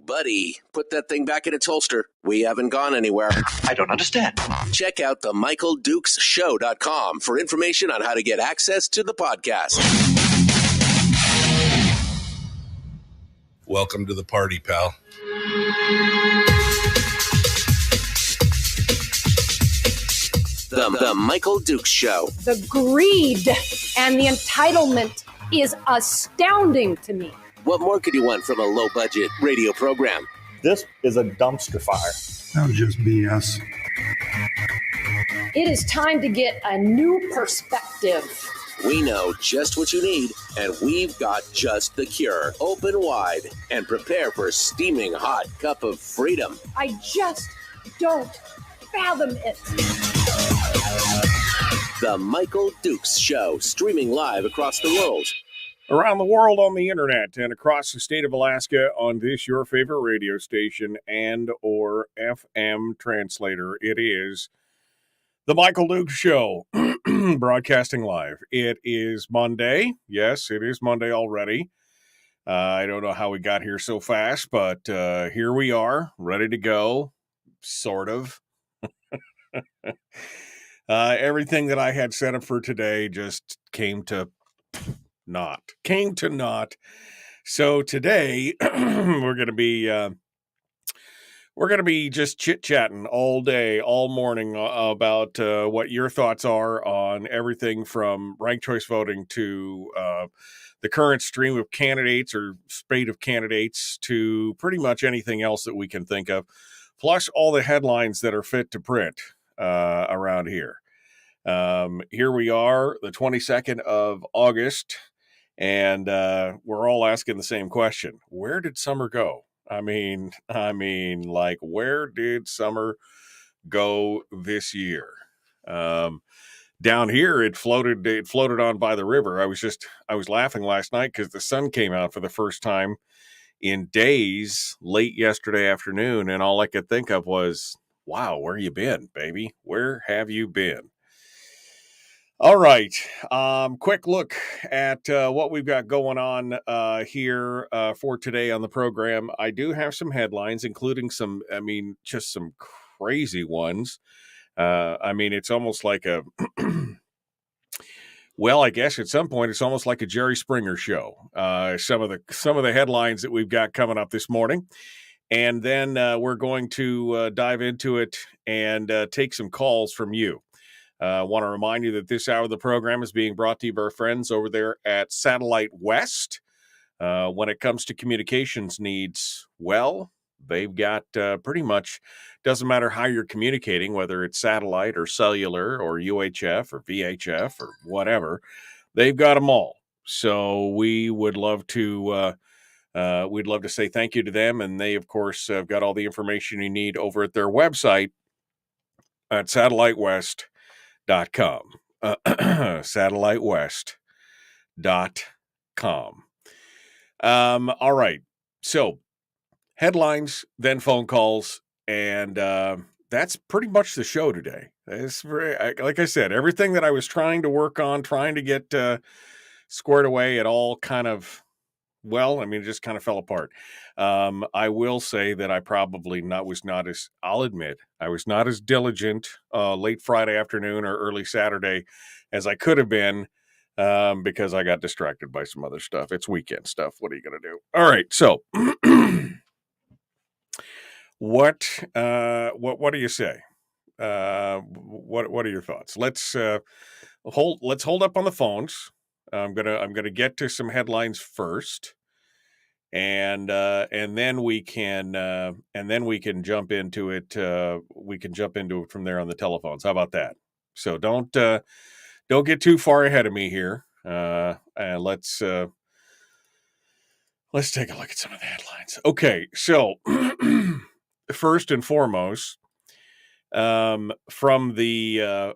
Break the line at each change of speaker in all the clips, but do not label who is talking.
buddy, put that thing back in its holster. We haven't gone anywhere.
I don't understand.
Check out themichaeldukesshow.com for information on how to get access to the podcast.
Welcome to the party, pal.
The Michael Dukes Show.
The greed and the entitlement is astounding to me.
What more could you want from a low-budget radio program?
This is a dumpster fire.
That was just BS.
It is time to get a new perspective.
We know just what you need, and we've got just the cure. Open wide and prepare for a steaming hot cup of freedom.
I just don't fathom it.
The Michael Dukes Show, streaming live across the world.
Around the world on the internet and across the state of Alaska on this your favorite radio station and or FM translator. It is the Michael Dukes Show, broadcasting live. It is Monday. Yes, it is Monday already. I don't know how we got here so fast, but here we are, ready to go, sort of. Everything that I had set up for today just came to naught. So today we're going to be just chit-chatting all day, all morning about what your thoughts are on everything from ranked choice voting to the current stream of candidates or spate of candidates to pretty much anything else that we can think of, plus all the headlines that are fit to print around here. Here we are, the 22nd of August, and we're all asking the same question. Where did summer go? I mean, like, where did summer go this year? Down here, it floated on by the river. I was laughing last night because the sun came out for the first time in days late yesterday afternoon, and all I could think of was, wow, where you been, baby? Where have you been? All right. Quick look at what we've got going on here for today on the program. I do have some headlines, including just some crazy ones. It's almost like a, well, I guess at some point it's almost like a Jerry Springer show. Some of the headlines that we've got coming up this morning. And then we're going to dive into it and take some calls from you. I want to remind you that this hour of the program is being brought to you by our friends over there at Satellite West. When it comes to communications needs, well, they've got pretty much, doesn't matter how you're communicating, whether it's satellite or cellular or UHF or VHF or whatever, they've got them all. So we would love to say thank you to them. And they, of course, have got all the information you need over at their website at satellitewest.com. Satellitewest.com. All right. So headlines, then phone calls, and that's pretty much the show today. It's like I said, everything that I was trying to work on, trying to get squared away, it all kind of, it just kind of fell apart. I will say that I probably I'll admit, I was not as diligent late Friday afternoon or early Saturday as I could have been because I got distracted by some other stuff. It's weekend stuff. What are you going to do? All right. So what do you say? What are your thoughts? Let's hold up on the phones. I'm gonna get to some headlines first, and then we can jump into it. We can jump into it from there on the telephones. How about that? So don't get too far ahead of me here. And let's take a look at some of the headlines. Okay, so first and foremost, from the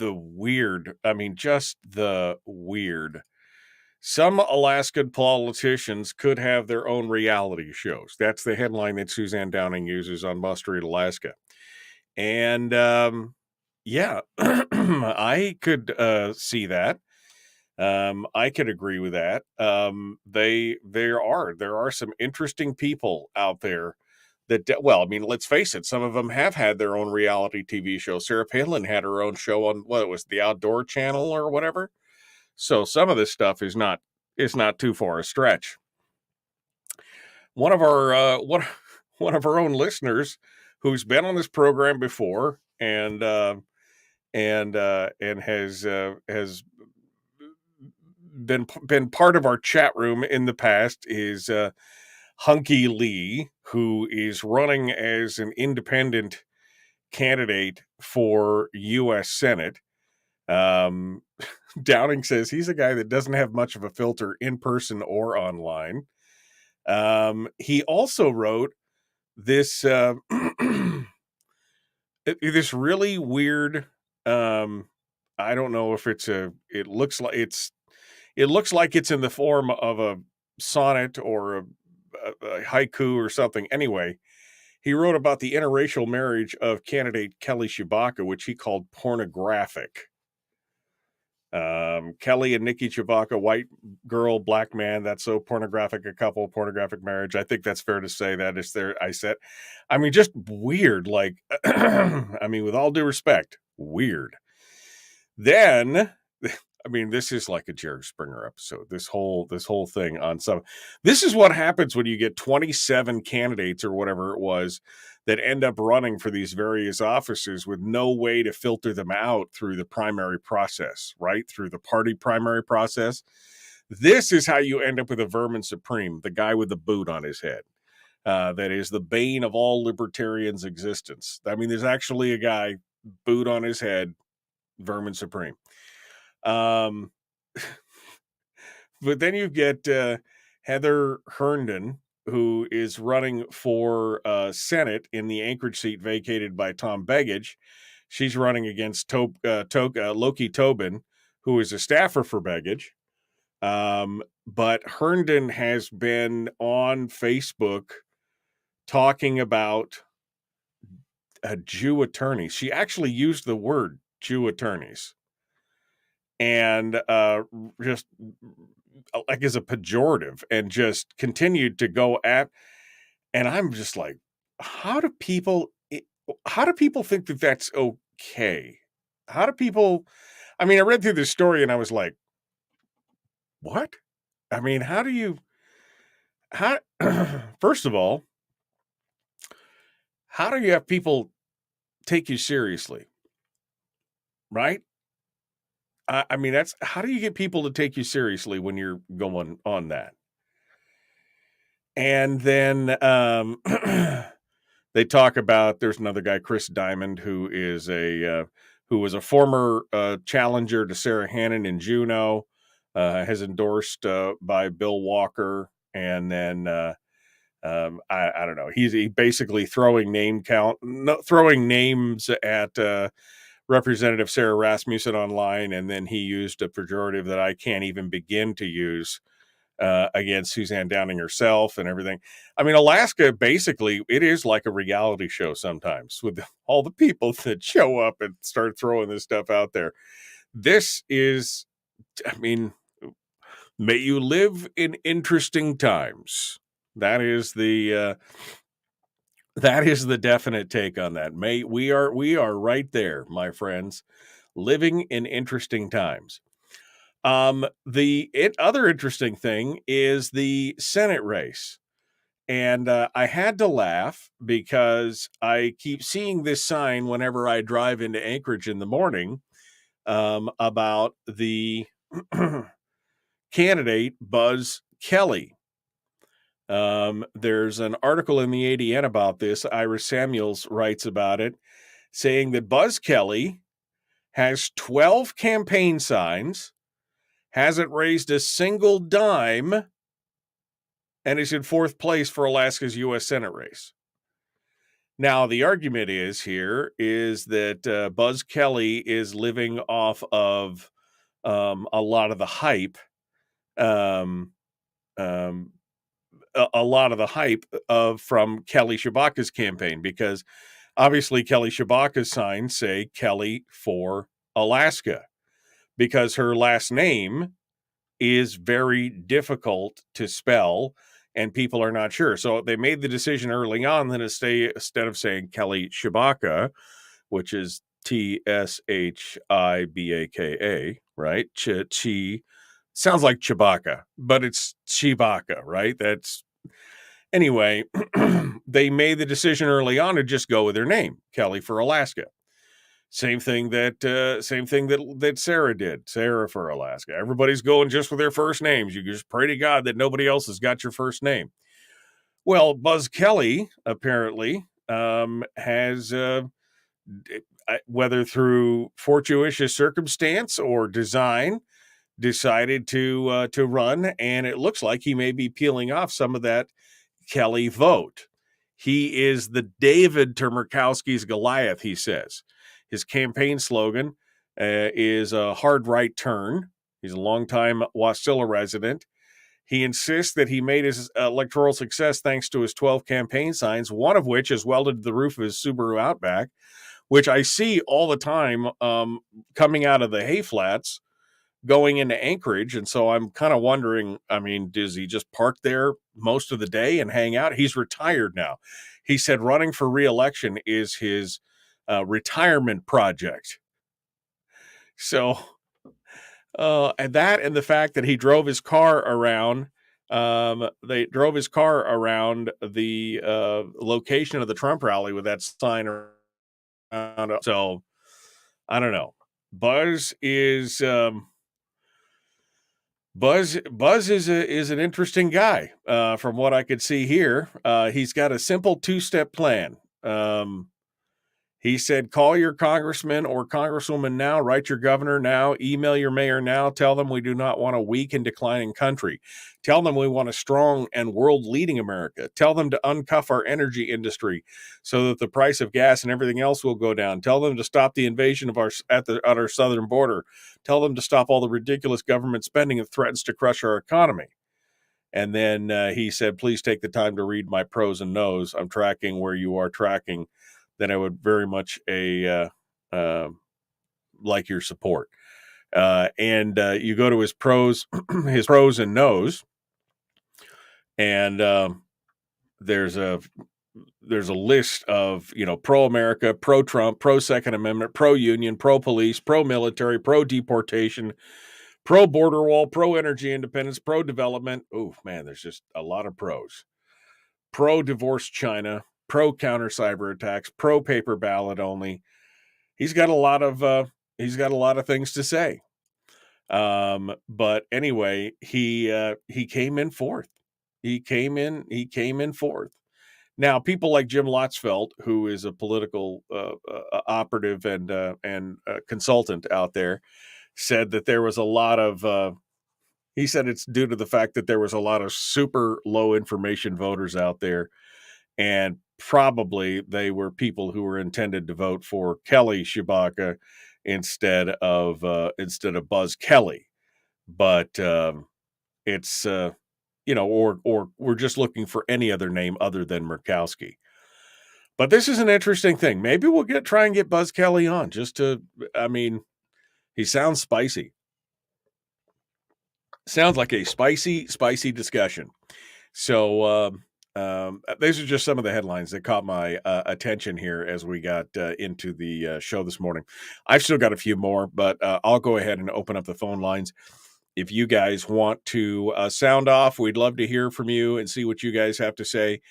weird, just the weird. Some Alaskan politicians could have their own reality shows. That's the headline that Suzanne Downing uses on Must Read Alaska. And I could see that. I could agree with that. There are some interesting people out there well, I mean, let's face it, some of them have had their own reality TV show. Sarah Palin had her own show on what it was, the Outdoor Channel or whatever. So some of this stuff is not too far a stretch. One of our one of our own listeners who's been on this program before and has been part of our chat room in the past is Hunky Lee, who is running as an independent candidate for U.S. Senate. Downing says he's a guy that doesn't have much of a filter in person or online. He also wrote this this really weird. I don't know if it looks like it's in the form of a sonnet or a haiku or something. Anyway, he wrote about the interracial marriage of candidate Kelly Tshibaka, which he called pornographic. Kelly and Nikki Tshibaka, white girl, black man, that's so pornographic a couple, pornographic marriage. I think that's fair to say that is there. I mean, just weird, like, I mean, with all due respect, weird. Then, I mean, this is like a Jerry Springer episode. This whole thing on some. This is what happens when you get 27 candidates or whatever it was that end up running for these various offices with no way to filter them out through the primary process, right? Through the party primary process. This is how you end up with a vermin supreme, the guy with the boot on his head. That is the bane of all libertarians' existence. I mean, there's actually a guy, boot on his head, vermin supreme. But then you get Heather Herndon, who is running for Senate in the Anchorage seat vacated by Tom Begich. She's running against Loki Tobin, who is a staffer for Begich. But Herndon has been on Facebook talking about Jew attorneys. She actually used the word Jew attorneys. And just like as a pejorative, and just continued to go at, and I'm just like, how do people think that that's okay? How do people, I mean, I read through this story and I was like, what? I mean, first of all, how do you have people take you seriously? Right? I mean, how do you get people to take you seriously when you're going on that? And then they talk about, there's another guy, Chris Diamond, who was a former challenger to Sarah Hannon in Juneau, has endorsed by Bill Walker, and then I don't know. He basically throwing names at Representative Sarah Rasmussen online, and then he used a pejorative that I can't even begin to use against Suzanne Downing herself and everything. I mean, Alaska, basically, it is like a reality show sometimes with all the people that show up and start throwing this stuff out there. This is, I mean, may you live in interesting times. That is the definite take on that. We are right there, my friends, living in interesting times. The other interesting thing is the Senate race. And I had to laugh because I keep seeing this sign whenever I drive into Anchorage in the morning about the candidate Buzz Kelly. There's an article in the ADN about this. Ira Samuels writes about it, saying that Buzz Kelly has 12 campaign signs, hasn't raised a single dime, and is in fourth place for Alaska's U.S. Senate race. Now, the argument is that Buzz Kelly is living off of a lot of the hype, from Kelly Tshibaka's campaign, because obviously Kelly Tshibaka's signs say Kelly for Alaska, because her last name is very difficult to spell, and people are not sure. So they made the decision early on that instead of saying Kelly Tshibaka, which is Tshibaka, right? Chi sounds like Chewbacca, but it's Chewbacca, right? That's anyway. They made the decision early on to just go with their name, Kelly for Alaska. Same thing that Sarah did. Sarah for Alaska. Everybody's going just with their first names. You just pray to God that nobody else has got your first name. Well, Buzz Kelly apparently has, whether through fortuitous circumstance or design, decided to run, and it looks like he may be peeling off some of that Kelly vote. He is the David to Murkowski's Goliath, he says. His campaign slogan is a hard right turn. He's a longtime Wasilla resident. He insists that he made his electoral success thanks to his 12 campaign signs, one of which is welded to the roof of his Subaru Outback, which I see all the time coming out of the hay flats going into Anchorage. And so I'm kind of wondering, I mean, does he just park there most of the day and hang out? He's retired now. He said running for re-election is his retirement project. So and the fact that he drove his car around, they drove his car around the location of the Trump rally with that sign around. So I don't know. Buzz is an interesting guy from what I could see here. He's got a simple 2-step plan. He said, call your congressman or congresswoman now, write your governor now, email your mayor now, tell them we do not want a weak and declining country. Tell them we want a strong and world-leading America. Tell them to uncuff our energy industry so that the price of gas and everything else will go down. Tell them to stop the invasion of at our southern border. Tell them to stop all the ridiculous government spending that threatens to crush our economy. And then he said, please take the time to read my pros and nos. I'm tracking where you are tracking. Then I would very much like your support. And you go to his pros and nos, and there's a list of, pro-America, pro-Trump, pro-Second Amendment, pro-union, pro-police, pro-military, pro-deportation, pro-border wall, pro-energy independence, pro-development. Oh, man, there's just a lot of pros. Pro-divorce China, pro-counter cyber attacks, pro-paper ballot only. He's got a lot of things to say. But anyway, he came in fourth. He came in fourth. Now, people like Jim Lotzfeld, who is a political operative and consultant out there, said that there was a lot of he said it's due to the fact that there was a lot of super low information voters out there, and probably they were people who were intended to vote for Kelly Tshibaka instead of Buzz Kelly. But it's or we're just looking for any other name other than Murkowski. But this is an interesting thing. Maybe we'll try and get Buzz Kelly on he sounds spicy. Sounds like a spicy discussion. So these are just some of the headlines that caught my attention here as we got into the show this morning. I've still got a few more, but I'll go ahead and open up the phone lines. If you guys want to sound off, we'd love to hear from you and see what you guys have to say.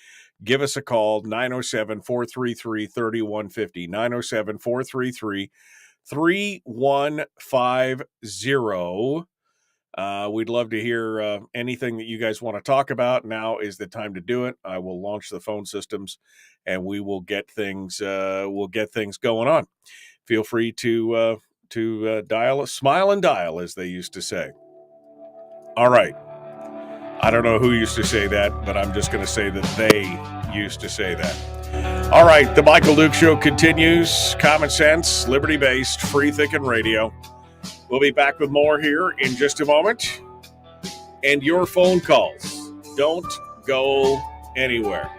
Give us a call, 907-433-3150, 907-433-3150. We'd love to hear anything that you guys want to talk about. Now is the time to do it. I will launch the phone systems, and we will get things. Going on. Feel free to dial, smile and dial, as they used to say. All right. I don't know who used to say that, but I'm just going to say that they used to say that. All right. The Michael Duke Show continues. Common sense, liberty-based, free-thinking radio. We'll be back with more here in just a moment. And your phone calls. Don't go anywhere.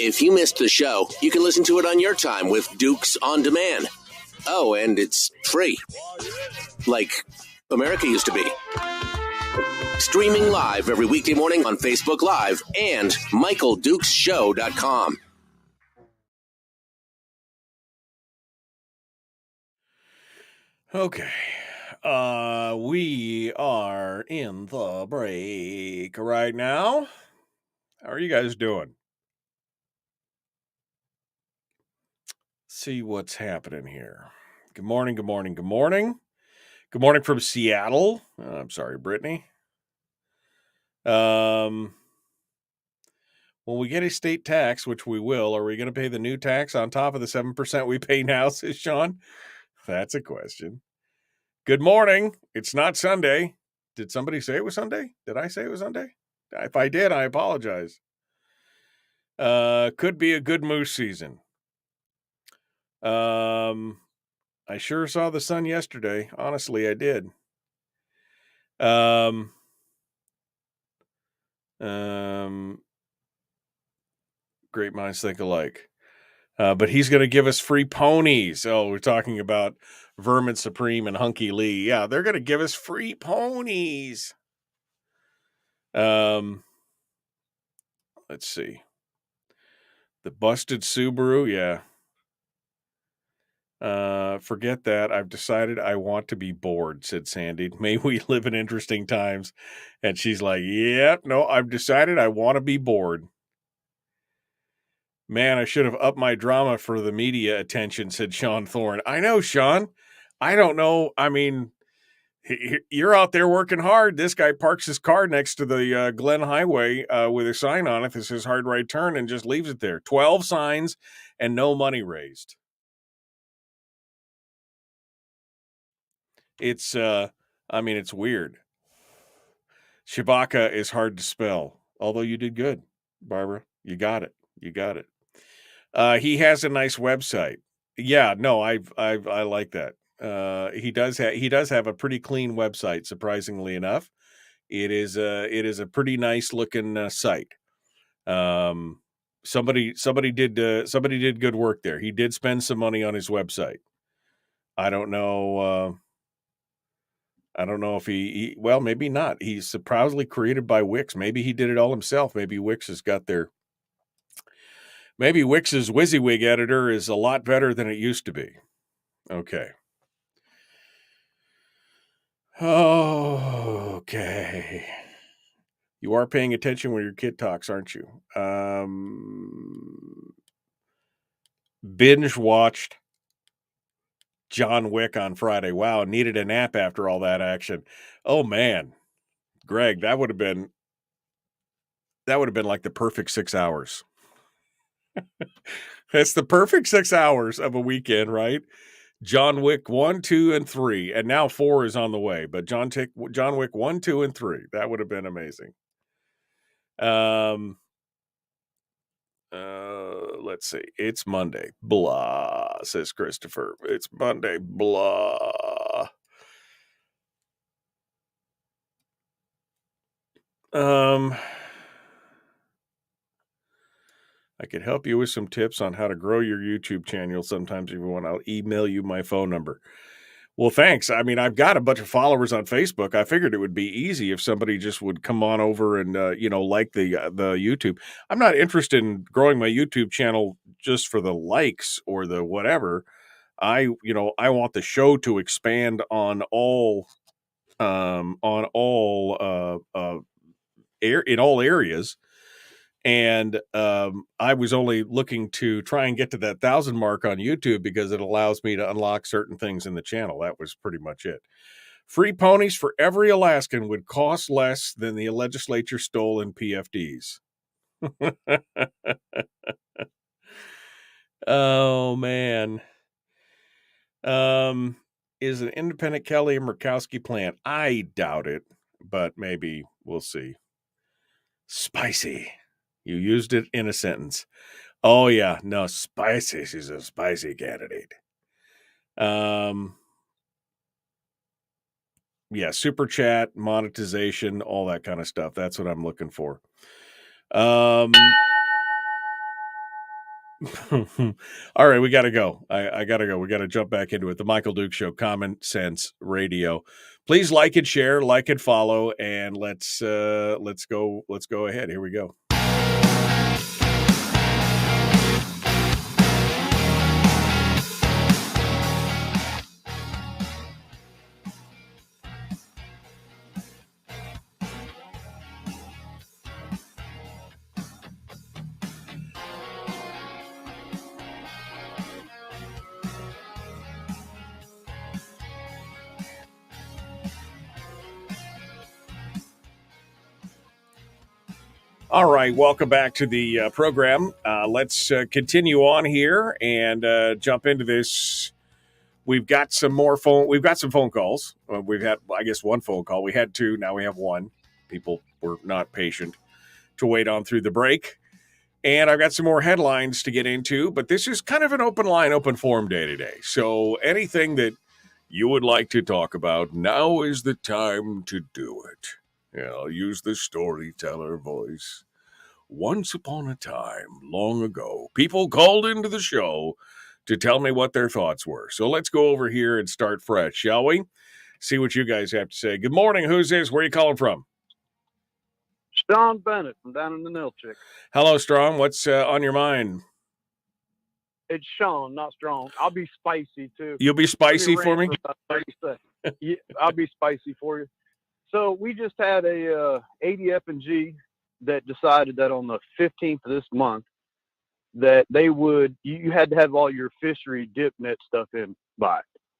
If you missed the show, you can listen to it on your time with Dukes On Demand. Oh, and it's free. Like America used to be. Streaming live every weekday morning on Facebook Live and MichaelDukesShow.com.
Okay. We are in the break right now. How are you guys doing? See what's happening here. Good morning, good morning, good morning. Good morning from Seattle. I'm sorry, Brittany. When we get a state tax, which we will, are we going to pay the new tax on top of the 7% we pay now, says Sean? That's a question. Good morning. It's not Sunday. Did somebody say it was Sunday? Did I say it was Sunday? If I did, I apologize. Could be a good moose season. I sure saw the sun yesterday. Honestly, I did. Great minds think alike. But he's going to give us free ponies. Oh, we're talking about Vermin Supreme and Hunky Lee. Yeah, they're going to give us free ponies. Let's see. The busted Subaru, yeah. Forget that. I've decided I want to be bored, said Sandy. May we live in interesting times. And she's like, yeah, no, I've decided I want to be bored. Man, I should have upped my drama for the media attention, said Sean Thorne. I know, Sean. I don't know. I mean, you're out there working hard. This guy parks his car next to the Glen Highway with a sign on it that says hard right turn and just leaves it there. 12 signs and no money raised. It's, it's weird. Shabaka is hard to spell, although you did good, Barbara. You got it. He has a nice website. Yeah, no, I like that. He does have a pretty clean website, surprisingly enough. It is a pretty nice looking site. Somebody did good work there. He did spend some money on his website. I don't know if well, maybe not. He's proudly created by Wix. Maybe he did it all himself. Maybe Wix has got maybe Wix's WYSIWYG editor is a lot better than it used to be. Okay. Okay. You are paying attention when your kid talks, aren't you? Binge watched John Wick on Friday. Wow, needed a nap after all that action. Oh man, Greg, that would have been like the perfect 6 hours. It's the perfect 6 hours of a weekend, right? John Wick 1, 2, and 3, and now 4 is on the way. But John Wick 1, 2, and 3. That would have been amazing. Let's see. It's Monday. Blah, says Christopher. It's Monday. Blah. I could help you with some tips on how to grow your YouTube channel. Sometimes if you want, I'll email you my phone number. Well, thanks. I mean, I've got a bunch of followers on Facebook. I figured it would be easy if somebody just would come on over and, like the YouTube. I'm not interested in growing my YouTube channel just for the likes or the whatever. I want the show to expand on all in all areas. And I was only looking to try and get to that 1,000 mark on YouTube because it allows me to unlock certain things in the channel. That was pretty much it. Free ponies for every Alaskan would cost less than the legislature stole in PFDs. Oh, man. Is an independent Kelly and Murkowski plant? I doubt it, but maybe we'll see. Spicy. You used it in a sentence. Oh, yeah. No, spicy. She's a spicy candidate. Yeah, super chat, monetization, all that kind of stuff. That's what I'm looking for. All right, we got to go. I got to go. We got to jump back into it. The Michael Duke Show, Common Sense Radio. Please like and share, like and follow, and let's go. Let's go ahead. Here we go. All right, welcome back to the program. Let's continue on here and jump into this. We've got some phone calls. We've had, I guess, one phone call. We had two. Now we have one. People were not patient to wait on through the break. And I've got some more headlines to get into, but this is kind of an open line, open forum day today. So anything that you would like to talk about, now is the time to do it. Yeah, I'll use the storyteller voice. Once upon a time, long ago, people called into the show to tell me what their thoughts were. So let's go over here and start fresh, shall we? See what you guys have to say. Good morning. Who's this? Where are you calling from?
Sean Bennett from down in the Nilchik.
Hello, Strong. What's on your mind?
It's Sean, not Strong. I'll be spicy, too.
You'll be spicy for me?
About 30 seconds. Yeah, I'll be spicy for you. So we just had a ADF&G that decided that on the 15th of this month that they would, you had to have all your fishery dip net stuff in by.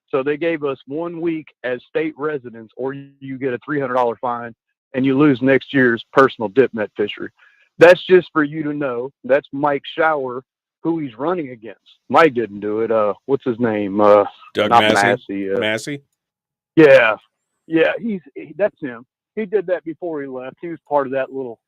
So they gave us 1 week as state residents, or you get a $300 fine and you lose next year's personal dip net fishery. That's just for you to know. That's Mike Shower, who he's running against. Mike didn't do it. What's his name?
Doug
Massey.
Massey?
Yeah. Yeah, that's him. He did that before he left. He was part of that little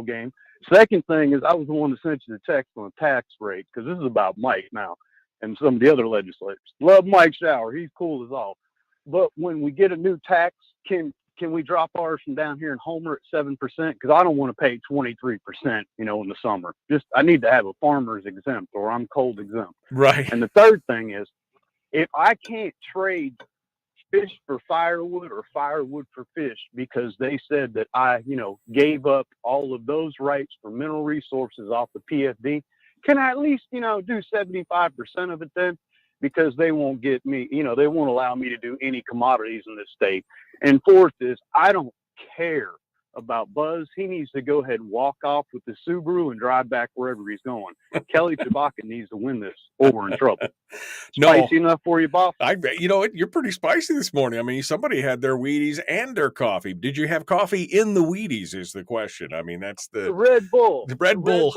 game. Second thing is I was the one that sent you the text on the tax rate, because this is about Mike now and some of the other legislators. Love Mike Shower. He's cool as all. But when we get a new tax, can we drop ours from down here in Homer at 7%? Because I don't want to pay 23%, in the summer. I need to have a farmer's exempt, or I'm cold exempt.
Right.
And the third thing is, if I can't trade fish for firewood or firewood for fish because they said that I, gave up all of those rights for mineral resources off the PFD, can I at least, do 75% of it then? Because they won't get me, they won't allow me to do any commodities in this state. And fourth is, I don't care about Buzz. He needs to go ahead and walk off with the Subaru and drive back wherever he's going. Kelly Chewbacca needs to win this, or we're in trouble. Spicy enough for you, boss?
You know what? You're pretty spicy this morning. I mean, somebody had their Wheaties and their coffee. Did you have coffee in the Wheaties is the question. I mean, that's the
Red Bull.
The Red Bull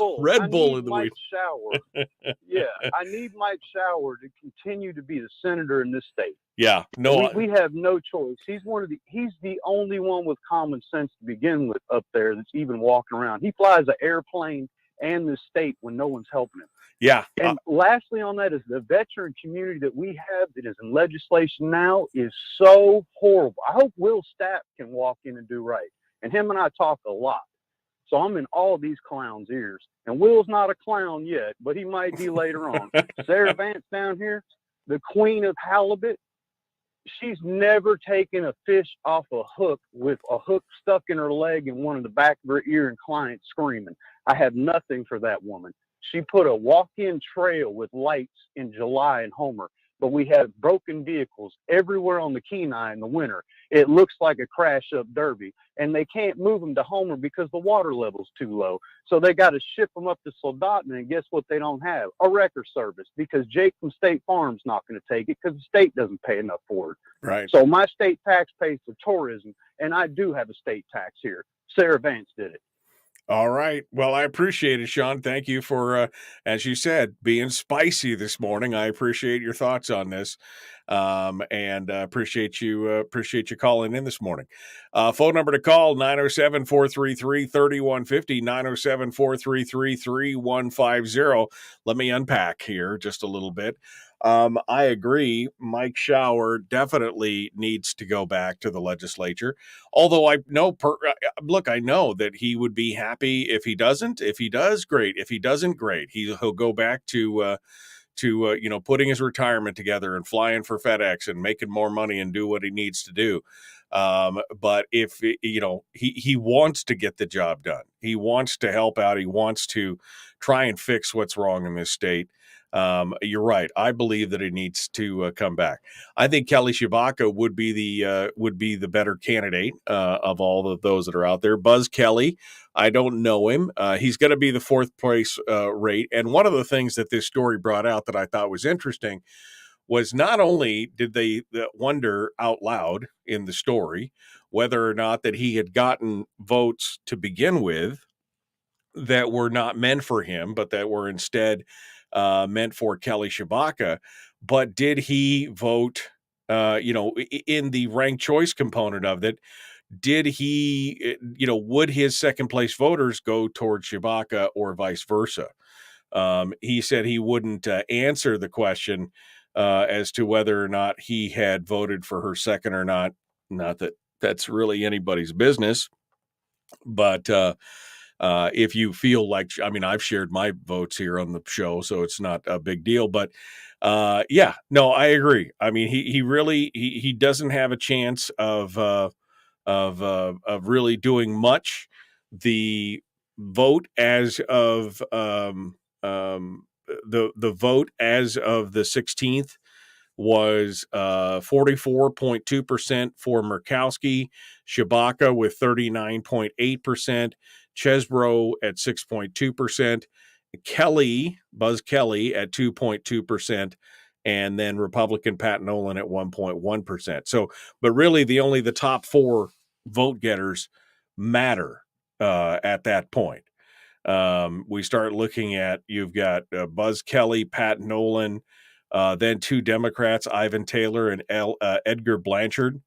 in the
Mike
Wheaties.
Shower. Yeah, I need Mike Shower to continue to be the senator in this state.
Yeah, no,
we have no choice. He's the only one with common sense to begin with up there that's even walking around. He flies an airplane and the state when no one's helping him.
Yeah.
And lastly on that is the veteran community that we have that is in legislation now is so horrible. I hope Will Stapp can walk in and do right. And him and I talk a lot. So I'm in all these clowns' ears. And Will's not a clown yet, but he might be later on. Sarah Vance down here, the queen of halibut, she's never taken a fish off a hook with a hook stuck in her leg and one in the back of her ear and clients screaming. I have nothing for that woman. She put a walk-in trail with lights in July in Homer, but we have broken vehicles everywhere on the Kenai in the winter. It looks like a crash-up derby, and they can't move them to Homer because the water level's too low. So they got to ship them up to Soldotna, and guess what they don't have? A wrecker service, because Jake from State Farm's not going to take it because the state doesn't pay enough for it.
Right.
So my state tax pays for tourism, and I do have a state tax here. Sarah Vance did it.
All right. Well, I appreciate it, Sean. Thank you for, as you said, being spicy this morning. I appreciate your thoughts on this, and appreciate you calling in this morning. Phone number to call, 907-433-3150, 907-433-3150. Let me unpack here just a little bit. I agree. Mike Shower definitely needs to go back to the legislature. Although I know, look, I know that he would be happy if he doesn't. If he does, great. If he doesn't, great. He'll go back to putting his retirement together and flying for FedEx and making more money and do what he needs to do. But if he wants to get the job done, he wants to help out, he wants to try and fix what's wrong in this state. You're right. I believe that he needs to come back. I think Kelly Tshibaka would be the better candidate of all of those that are out there. Buzz Kelly, I don't know him. He's going to be the fourth place rate. And one of the things that this story brought out that I thought was interesting was not only did they wonder out loud in the story whether or not that he had gotten votes to begin with that were not meant for him, but that were instead meant for Kelly Tshibaka, but did he vote, in the ranked choice component of it? Did he, would his second place voters go towards Tshibaka or vice versa? He said he wouldn't answer the question as to whether or not he had voted for her second or not. Not that that's really anybody's business, but if you feel like, I've shared my votes here on the show, so it's not a big deal, but I agree. He really, he doesn't have a chance of really doing much. The vote as of the vote as of the 16th was 44.2% for Murkowski, Tshibaka with 39.8%, Chesbro at 6.2%, Buzz Kelly at 2.2%, and then Republican Pat Nolan at 1.1%. So, but really the top four vote getters matter at that point. We start looking at, you've got Buzz Kelly, Pat Nolan, then two Democrats, Ivan Taylor and Edgar Blanchard,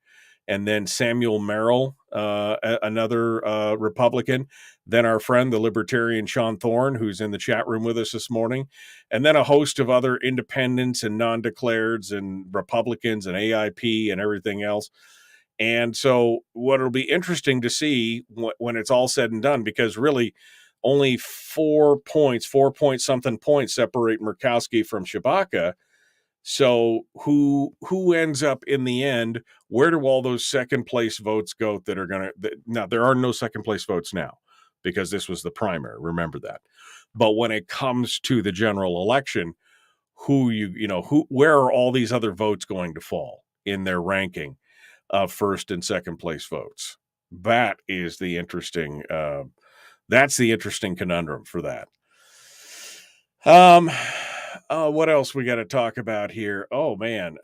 and then Samuel Merrill, another Republican, then our friend, the Libertarian Sean Thorne, who's in the chat room with us this morning, and then a host of other independents and non-declareds and Republicans and AIP and everything else. And so what will be interesting to see when it's all said and done, because really only 4 point something points separate Murkowski from Tshibaka. So who ends up in the end? Where do all those second place votes go that are going to? Now, there are no second place votes now because this was the primary. Remember that. But when it comes to the general election, where are all these other votes going to fall in their ranking of first and second place votes? That is the interesting. That's the interesting conundrum for that. What else we got to talk about here? Oh man.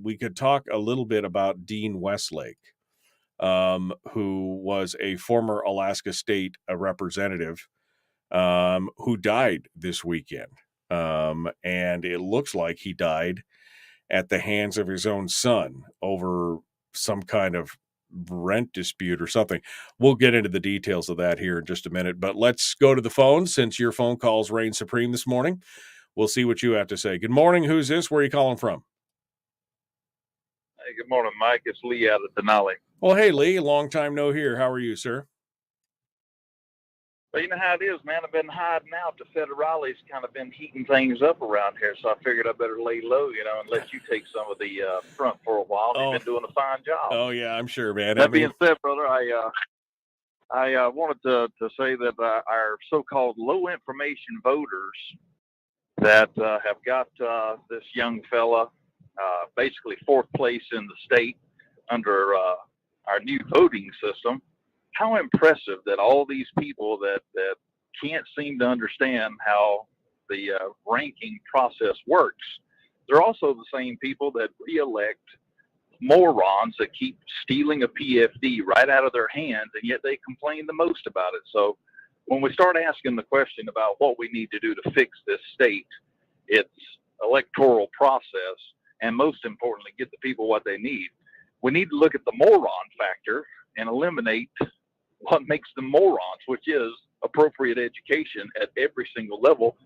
We could talk a little bit about Dean Westlake, who was a former Alaska State representative, who died this weekend. And it looks like he died at the hands of his own son over some kind of rent dispute or something. We'll get into the details of that here in just a minute, but let's go to the phone since your phone calls reign supreme this morning. We'll see what you have to say. Good morning. Who's this? Where are you calling from?
Hey, good morning, Mike. It's Lee out of Denali.
Well, hey, Lee. Long time no hear. How are you, sir?
Well, you know how it is, man. I've been hiding out. The federales kind of been heating things up around here, so I figured I better lay low, and let you take some of the front for a while. You've been doing a fine job.
Oh, yeah, I'm sure, man.
That being said, brother, I wanted to say that our so-called low information voters that have got this young fella basically fourth place in the state under our new voting system. How impressive that all these people that can't seem to understand how the ranking process works, they're also the same people that reelect morons that keep stealing a PFD right out of their hands, and yet they complain the most about it. So when we start asking the question about what we need to do to fix this state, it's electoral process, and most importantly, get the people what they need. We need to look at the moron factor and eliminate what makes them morons, which is appropriate education at every single level.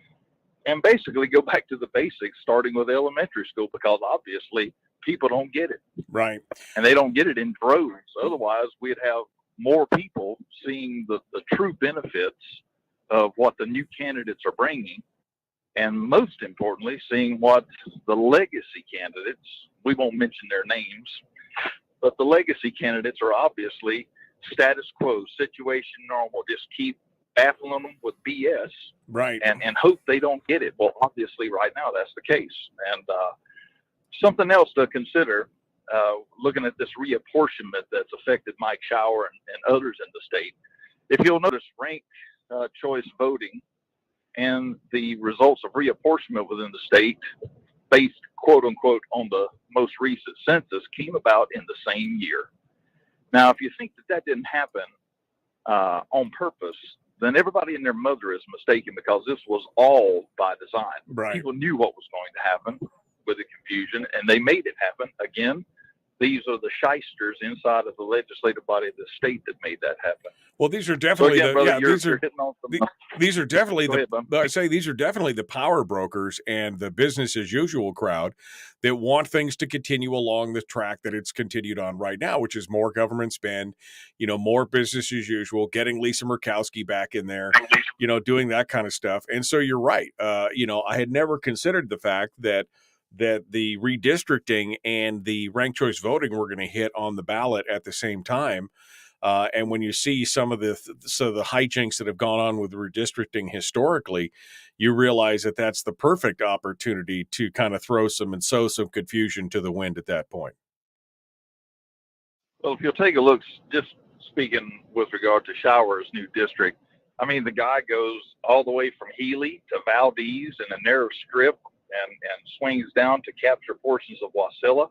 and basically go back to the basics, starting with elementary school, because obviously people don't get it.
Right.
And they don't get it in droves. Otherwise, we'd have more people seeing the true benefits of what the new candidates are bringing. And most importantly, seeing what the legacy candidates, we won't mention their names, but the legacy candidates are obviously status quo, situation normal. Just keep baffling them with BS,
right,
and hope they don't get it. Well, obviously, right now that's the case. And something else to consider, looking at this reapportionment that's affected Mike Shower and others in the state. If you'll notice, ranked choice voting and the results of reapportionment within the state, based quote unquote on the most recent census, came about in the same year. Now, if you think that didn't happen on purpose, then everybody and their mother is mistaken, because this was all by design.
Right.
People knew what was going to happen with the confusion, and they made it happen. Again, these are the shysters inside of the legislative body of the state that made that happen.
Well, these are definitely these are definitely these are definitely the power brokers and the business as usual crowd that want things to continue along the track that it's continued on right now, which is more government spend, more business as usual, getting Lisa Murkowski back in there, doing that kind of stuff. And so you're right. I had never considered the fact that the redistricting and the ranked choice voting were going to hit on the ballot at the same time. And when you see some of the hijinks that have gone on with redistricting historically, you realize that that's the perfect opportunity to kind of throw some and sow some confusion to the wind at that point.
Well, if you'll take a look, just speaking with regard to Shower's new district, I mean, the guy goes all the way from Healy to Valdez in a narrow strip and swings down to capture portions of Wasilla.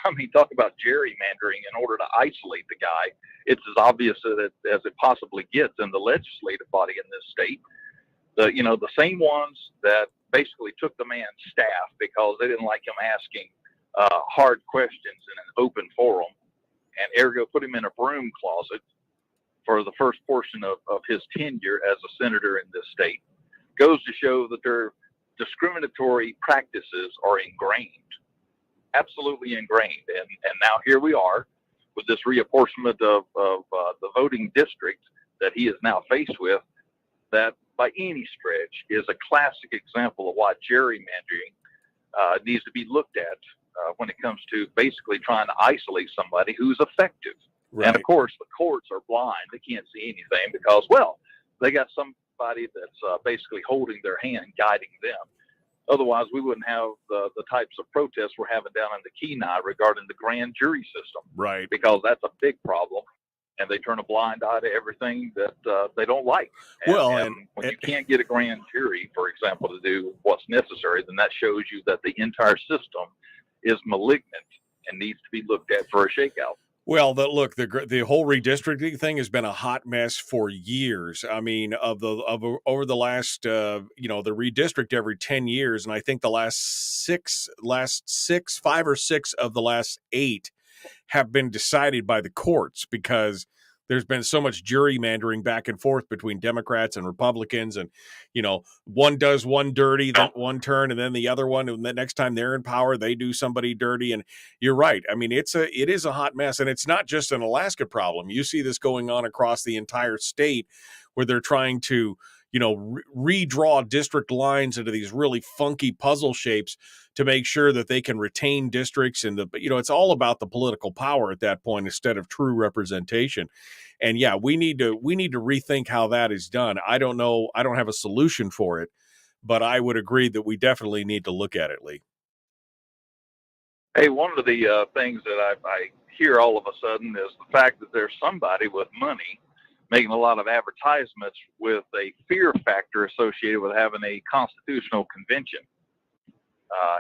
I mean, talk about gerrymandering in order to isolate the guy. It's as obvious as it possibly gets in the legislative body in this state. The same ones that basically took the man's staff because they didn't like him asking hard questions in an open forum, and ergo put him in a broom closet for the first portion of his tenure as a senator in this state, goes to show that their discriminatory practices are ingrained. Absolutely ingrained. And now here we are with this reapportionment of the voting district that he is now faced with, that by any stretch is a classic example of why gerrymandering needs to be looked at when it comes to basically trying to isolate somebody who's effective. Right. And of course, the courts are blind. They can't see anything because, well, they got somebody that's basically holding their hand, guiding them. Otherwise, we wouldn't have the types of protests we're having down in the Kenai regarding the grand jury system.
Right.
Because that's a big problem, and they turn a blind eye to everything that they don't like. And when you can't get a grand jury, for example, to do what's necessary, then that shows you that the entire system is malignant and needs to be looked at for a shakeout.
Well, the whole redistricting thing has been a hot mess for years. I mean, over the last, the redistrict every 10 years, and I think the last 5 or 6 of the last 8 have been decided by the courts because there's been so much gerrymandering back and forth between Democrats and Republicans, and one does one dirty, then one turn, and then the other one, and the next time they're in power, they do somebody dirty. And you're right. I mean, it is a hot mess, and it's not just an Alaska problem. You see this going on across the entire state, where they're trying to redraw district lines into these really funky puzzle shapes to make sure that they can retain districts. And it's all about the political power at that point instead of true representation. And yeah, we need to rethink how that is done. I don't know. I don't have a solution for it, but I would agree that we definitely need to look at it, Lee.
Hey, one of the things that I hear all of a sudden is the fact that there's somebody with money making a lot of advertisements with a fear factor associated with having a constitutional convention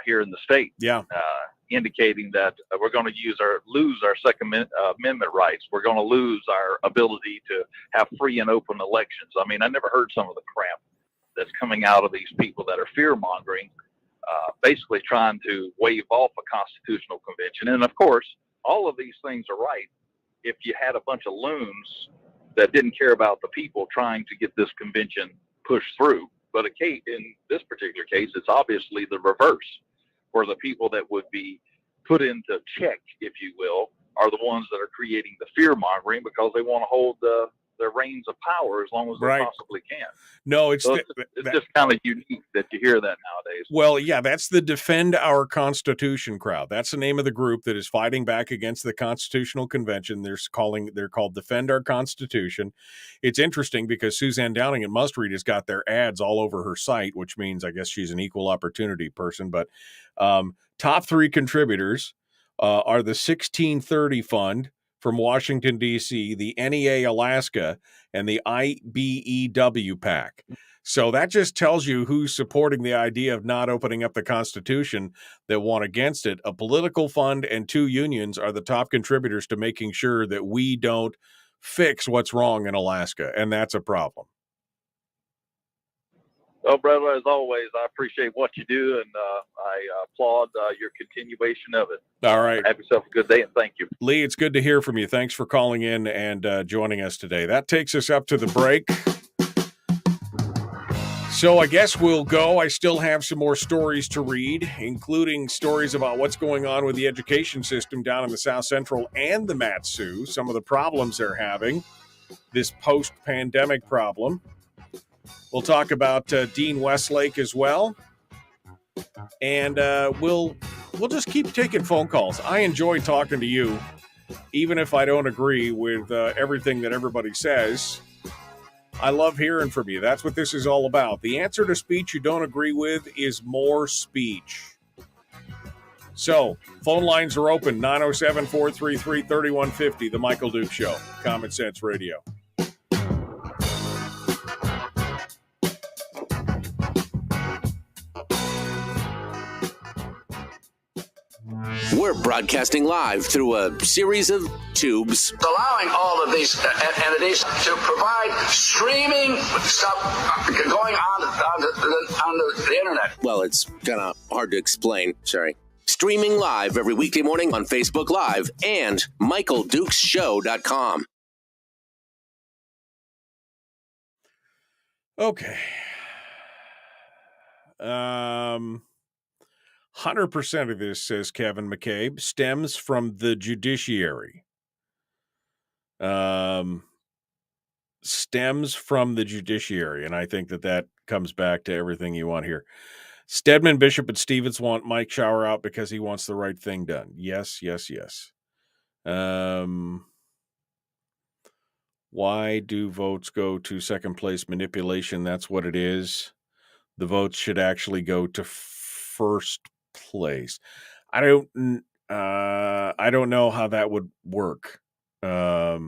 here in the state.
Yeah.
Indicating that we're going to lose our Second Amendment rights. We're going to lose our ability to have free and open elections. I mean, I never heard some of the crap that's coming out of these people that are fear-mongering, basically trying to wave off a constitutional convention. And, of course, all of these things are right if you had a bunch of loons that didn't care about the people trying to get this convention pushed through. But in this particular case, it's obviously the reverse, where the people that would be put into check, if you will, are the ones that are creating the fear mongering because they want to hold their reins of power as long as they possibly can.
No,
it's just kind of unique that you hear that nowadays.
Well, yeah, that's the Defend Our Constitution crowd. That's the name of the group that is fighting back against the Constitutional Convention. They're called Defend Our Constitution. It's interesting because Suzanne Downing at Must Read has got their ads all over her site, which means I guess she's an equal opportunity person. But top 3 contributors are the 1630 Fund from Washington, D.C., the NEA Alaska, and the IBEW PAC. So that just tells you who's supporting the idea of not opening up the Constitution that want against it. A political fund and 2 unions are the top contributors to making sure that we don't fix what's wrong in Alaska, and that's a problem.
Well, brother, as always, I appreciate what you do, and I applaud your continuation of it.
All right.
Have yourself a good day, and thank you.
Lee, it's good to hear from you. Thanks for calling in and joining us today. That takes us up to the break. So I guess we'll go. I still have some more stories to read, including stories about what's going on with the education system down in the South Central and the Mat-Su, some of the problems they're having, this post-pandemic problem. We'll talk about Dean Westlake as well. And we'll just keep taking phone calls. I enjoy talking to you, even if I don't agree with everything that everybody says. I love hearing from you. That's what this is all about. The answer to speech you don't agree with is more speech. So, phone lines are open, 907-433-3150, The Michael Duke Show, Common Sense Radio.
We're broadcasting live through a series of tubes.
Allowing all of these entities to provide streaming stuff going on the internet.
Well, it's kind of hard to explain. Sorry. Streaming live every weekday morning on Facebook Live and MichaelDukesShow.com.
Okay. 100% of this, says Kevin McCabe, stems from the judiciary. Stems from the judiciary, and I think that comes back to everything you want here. Stedman, Bishop, and Stevens want Mike Shower out because he wants the right thing done. Yes. Why do votes go to second place? Manipulation, that's what it is. The votes should actually go to first place. I don't know how that would work. I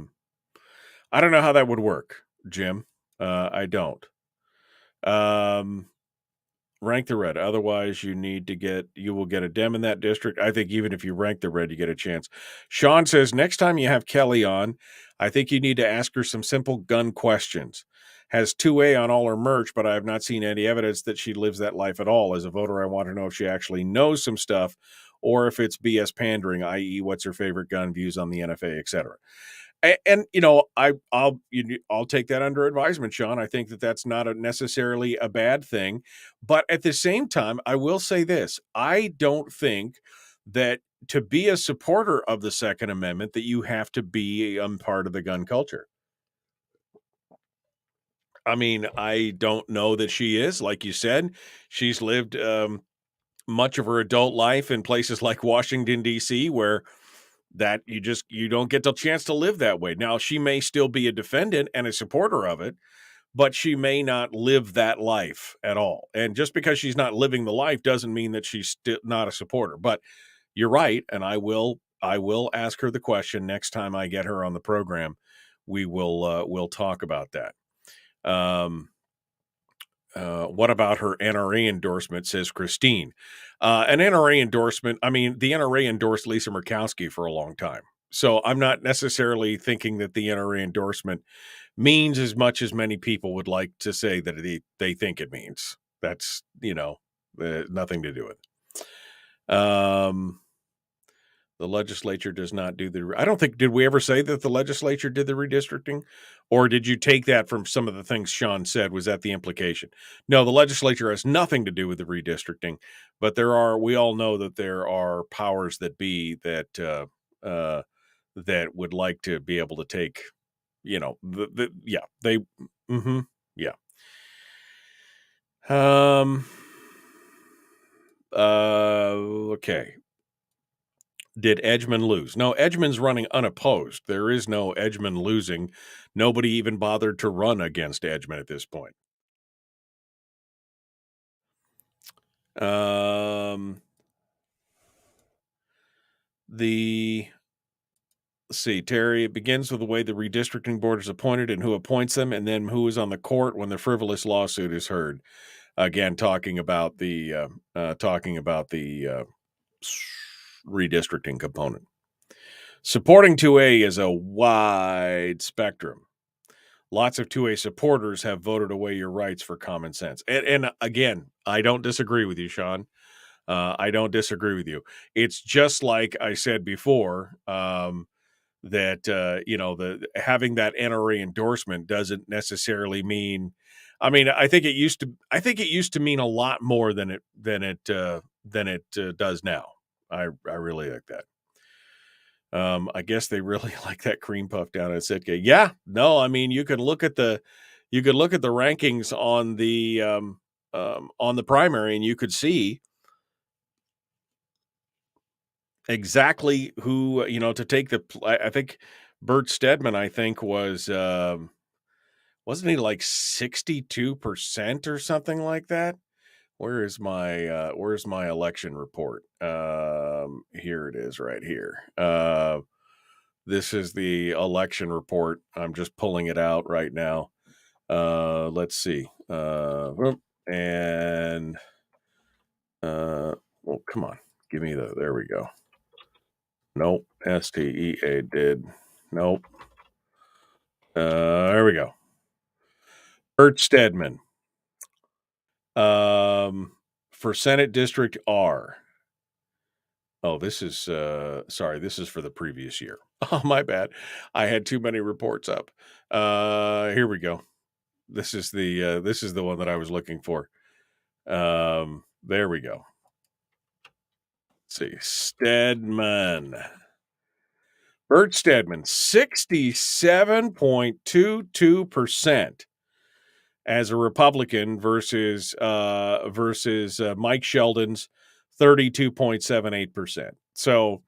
don't know how that would work, Jim. I don't. Rank the red. Otherwise, you will get a Dem in that district. I think even if you rank the red, you get a chance. Sean says, next time you have Kelly on, I think you need to ask her some simple gun questions. Has 2A on all her merch, but I have not seen any evidence that she lives that life at all. As a voter, I want to know if she actually knows some stuff or if it's BS pandering, i.e. what's her favorite gun, views on the NFA, etc. And I'll take that under advisement, Sean. I think that's not necessarily a bad thing. But at the same time, I will say this. I don't think that to be a supporter of the Second Amendment that you have to be part of the gun culture. I mean, I don't know that she is. Like you said, she's lived much of her adult life in places like Washington, D.C., where that you don't get the chance to live that way. Now, she may still be a defendant and a supporter of it, but she may not live that life at all. And just because she's not living the life doesn't mean that she's still not a supporter. But you're right, and I will ask her the question next time I get her on the program. We'll talk about that. What about her NRA endorsement, says Christine. An NRA endorsement, I mean, the NRA endorsed Lisa Murkowski for a long time. So I'm not necessarily thinking that the NRA endorsement means as much as many people would like to say that they think it means. That's, nothing to do with it. The legislature does not do I don't think, did we ever say that the legislature did the redistricting? Or did you take that from some of the things Sean said? Was that the implication? No, the legislature has nothing to do with the redistricting, but we all know that there are powers that be that would like to be able to take, yeah, yeah. Okay. Did Edgman lose? No, Edgman's running unopposed. There is no Edgman losing. Nobody even bothered to run against Edgman at this point. Let's see, Terry, it begins with the way the redistricting board is appointed and who appoints them, and then who is on the court when the frivolous lawsuit is heard. Again, talking about the redistricting component. Supporting 2A is a wide spectrum. Lots of 2A supporters have voted away your rights for common sense. And again, I don't disagree with you, Sean. I don't disagree with you. It's just like I said before, that having that NRA endorsement doesn't necessarily mean. I mean, I think it used to mean a lot more than it does now. I really like that. I guess they really like that cream puff down at Sitka. Yeah, no, I mean, you could look at the rankings on the primary, and you could see exactly who, to take I think Bert Stedman, I think was, wasn't he like 62% or something like that? Where's my election report? Here it is right here. This is the election report. I'm just pulling it out right now. Let's see. Well, come on. Give me there we go. Nope. STEA did. Nope. There we go. Bert Stedman. For Senate District R. Oh, this is sorry, this is for the previous year. Oh, my bad. I had too many reports up. Here we go. This is the one that I was looking for. There we go. Let's see. Stedman. Bert Stedman, 67.22% as a Republican versus Mike Sheldon's 32.78%. So,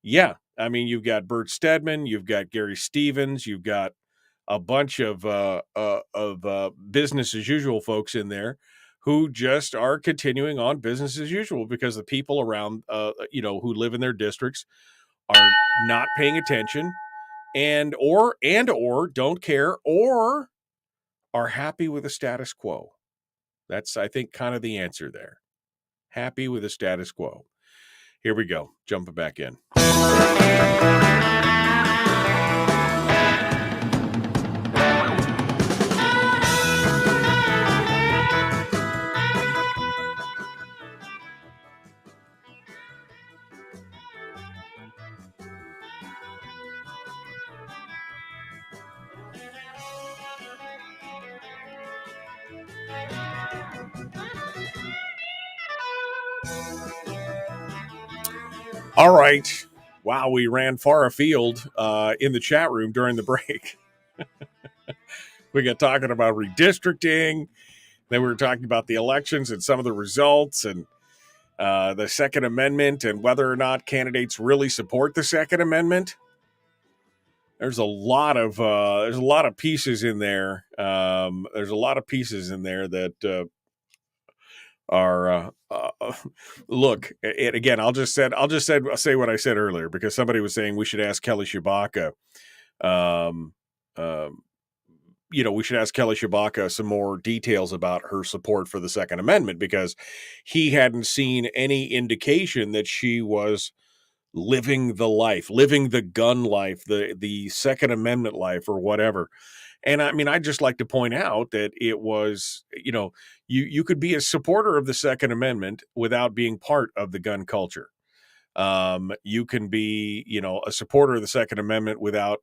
yeah, I mean, you've got Bert Stedman, you've got Gary Stevens, you've got a bunch of business as usual folks in there who just are continuing on business as usual because the people around, who live in their districts are not paying attention and or don't care or are happy with the status quo. That's, I think, kind of the answer there. Happy with the status quo. Here we go. Jumping back in. All right. Wow, we ran far afield in the chat room during the break. We got talking about redistricting. Then we were talking about the elections and some of the results and the Second Amendment and whether or not candidates really support the Second Amendment. There's a lot of pieces in there. There's a lot of pieces in there that are look. And again, I'll just say what I said earlier because somebody was saying we should ask Kelly Tshibaka. We should ask Kelly Tshibaka some more details about her support for the Second Amendment because he hadn't seen any indication that she was living the life, living the gun life, the Second Amendment life or whatever. And I mean, I'd just like to point out that it was, you could be a supporter of the Second Amendment without being part of the gun culture. You can be, a supporter of the Second Amendment without,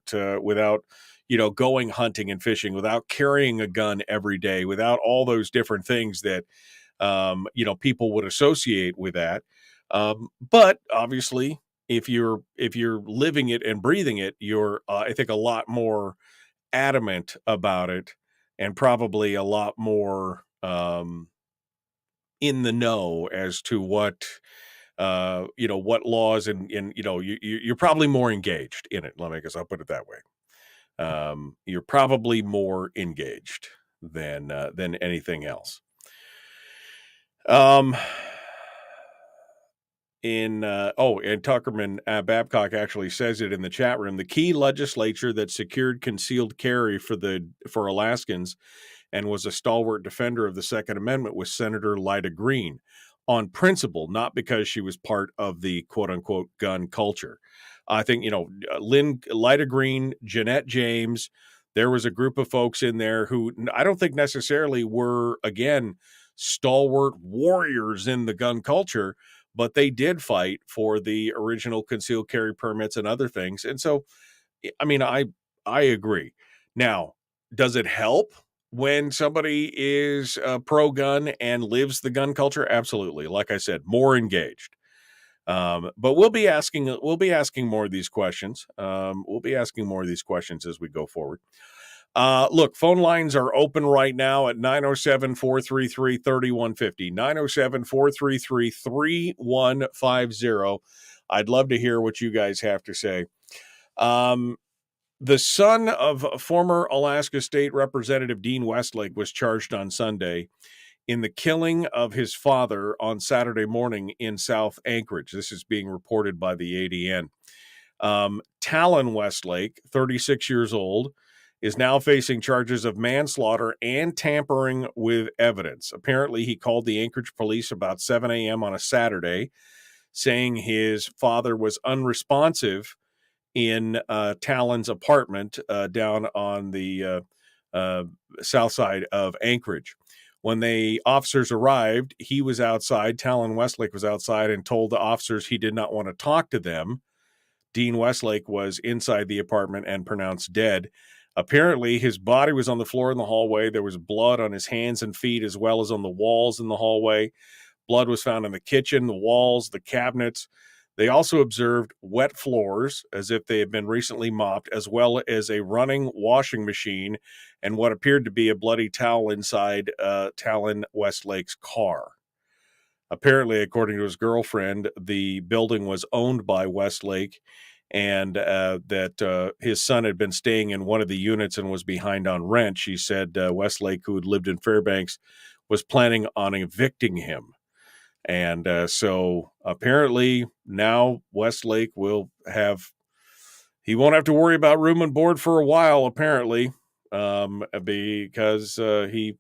going hunting and fishing, without carrying a gun every day, without all those different things that, people would associate with that. But obviously, if you're living it and breathing it, you're, I think, a lot more adamant about it, and probably a lot more in the know as to what what laws, and you're probably more engaged in it. I'll put it that way. You're probably more engaged than anything else. And Tuckerman Babcock actually says it in the chat room. The key legislature that secured concealed carry for Alaskans and was a stalwart defender of the Second Amendment was Senator Lida Green, on principle, not because she was part of the quote unquote gun culture. I think, Lida Green, Jeanette James, there was a group of folks in there who I don't think necessarily were, again, stalwart warriors in the gun culture, but they did fight for the original concealed carry permits and other things. And so, I agree. Now, does it help when somebody is pro-gun and lives the gun culture? Absolutely. Like I said, more engaged. But we'll be asking more of these questions. We'll be asking more of these questions as we go forward. Look, phone lines are open right now at 907-433-3150, 907-433-3150. I'd love to hear what you guys have to say. The son of former Alaska State Representative Dean Westlake was charged on Sunday in the killing of his father on Saturday morning in South Anchorage. This is being reported by the ADN. Talon Westlake, 36 years old, is now facing charges of manslaughter and tampering with evidence. Apparently, he called the Anchorage police about 7 a.m. on a Saturday, saying his father was unresponsive in Talon's apartment down on the south side of Anchorage. When the officers arrived, he was outside. Talon Westlake was outside and told the officers he did not want to talk to them. Dean Westlake was inside the apartment and pronounced dead. Apparently, his body was on the floor in the hallway. There was blood on his hands and feet, as well as on the walls in the hallway. Blood was found in the kitchen, the walls, the cabinets. They also observed wet floors, as if they had been recently mopped, as well as a running washing machine and what appeared to be a bloody towel inside Talon Westlake's car. Apparently, according to his girlfriend, the building was owned by Westlake, and that his son had been staying in one of the units and was behind on rent. She said Westlake, who had lived in Fairbanks, was planning on evicting him. And so apparently now Westlake he won't have to worry about room and board for a while, apparently, because he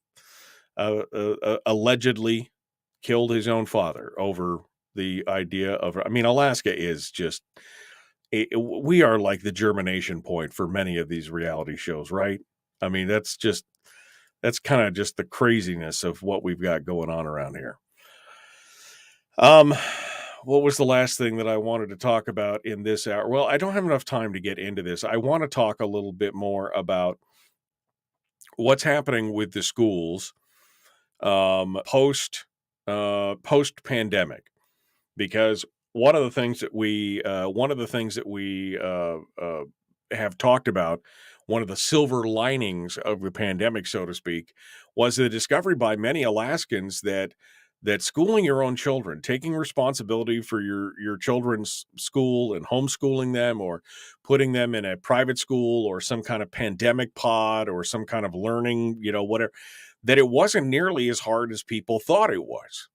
allegedly killed his own father over the idea of, Alaska is just, we are like the germination point for many of these reality shows, right? That's kind of just the craziness of what we've got going on around here. What was the last thing that I wanted to talk about in this hour? Well, I don't have enough time to get into this. I want to talk a little bit more about what's happening with the schools post pandemic, because one of the things that we have talked about, one of the silver linings of the pandemic, so to speak, was the discovery by many Alaskans that schooling your own children, taking responsibility for your children's school and homeschooling them, or putting them in a private school or some kind of pandemic pod or some kind of learning, whatever, that it wasn't nearly as hard as people thought it was.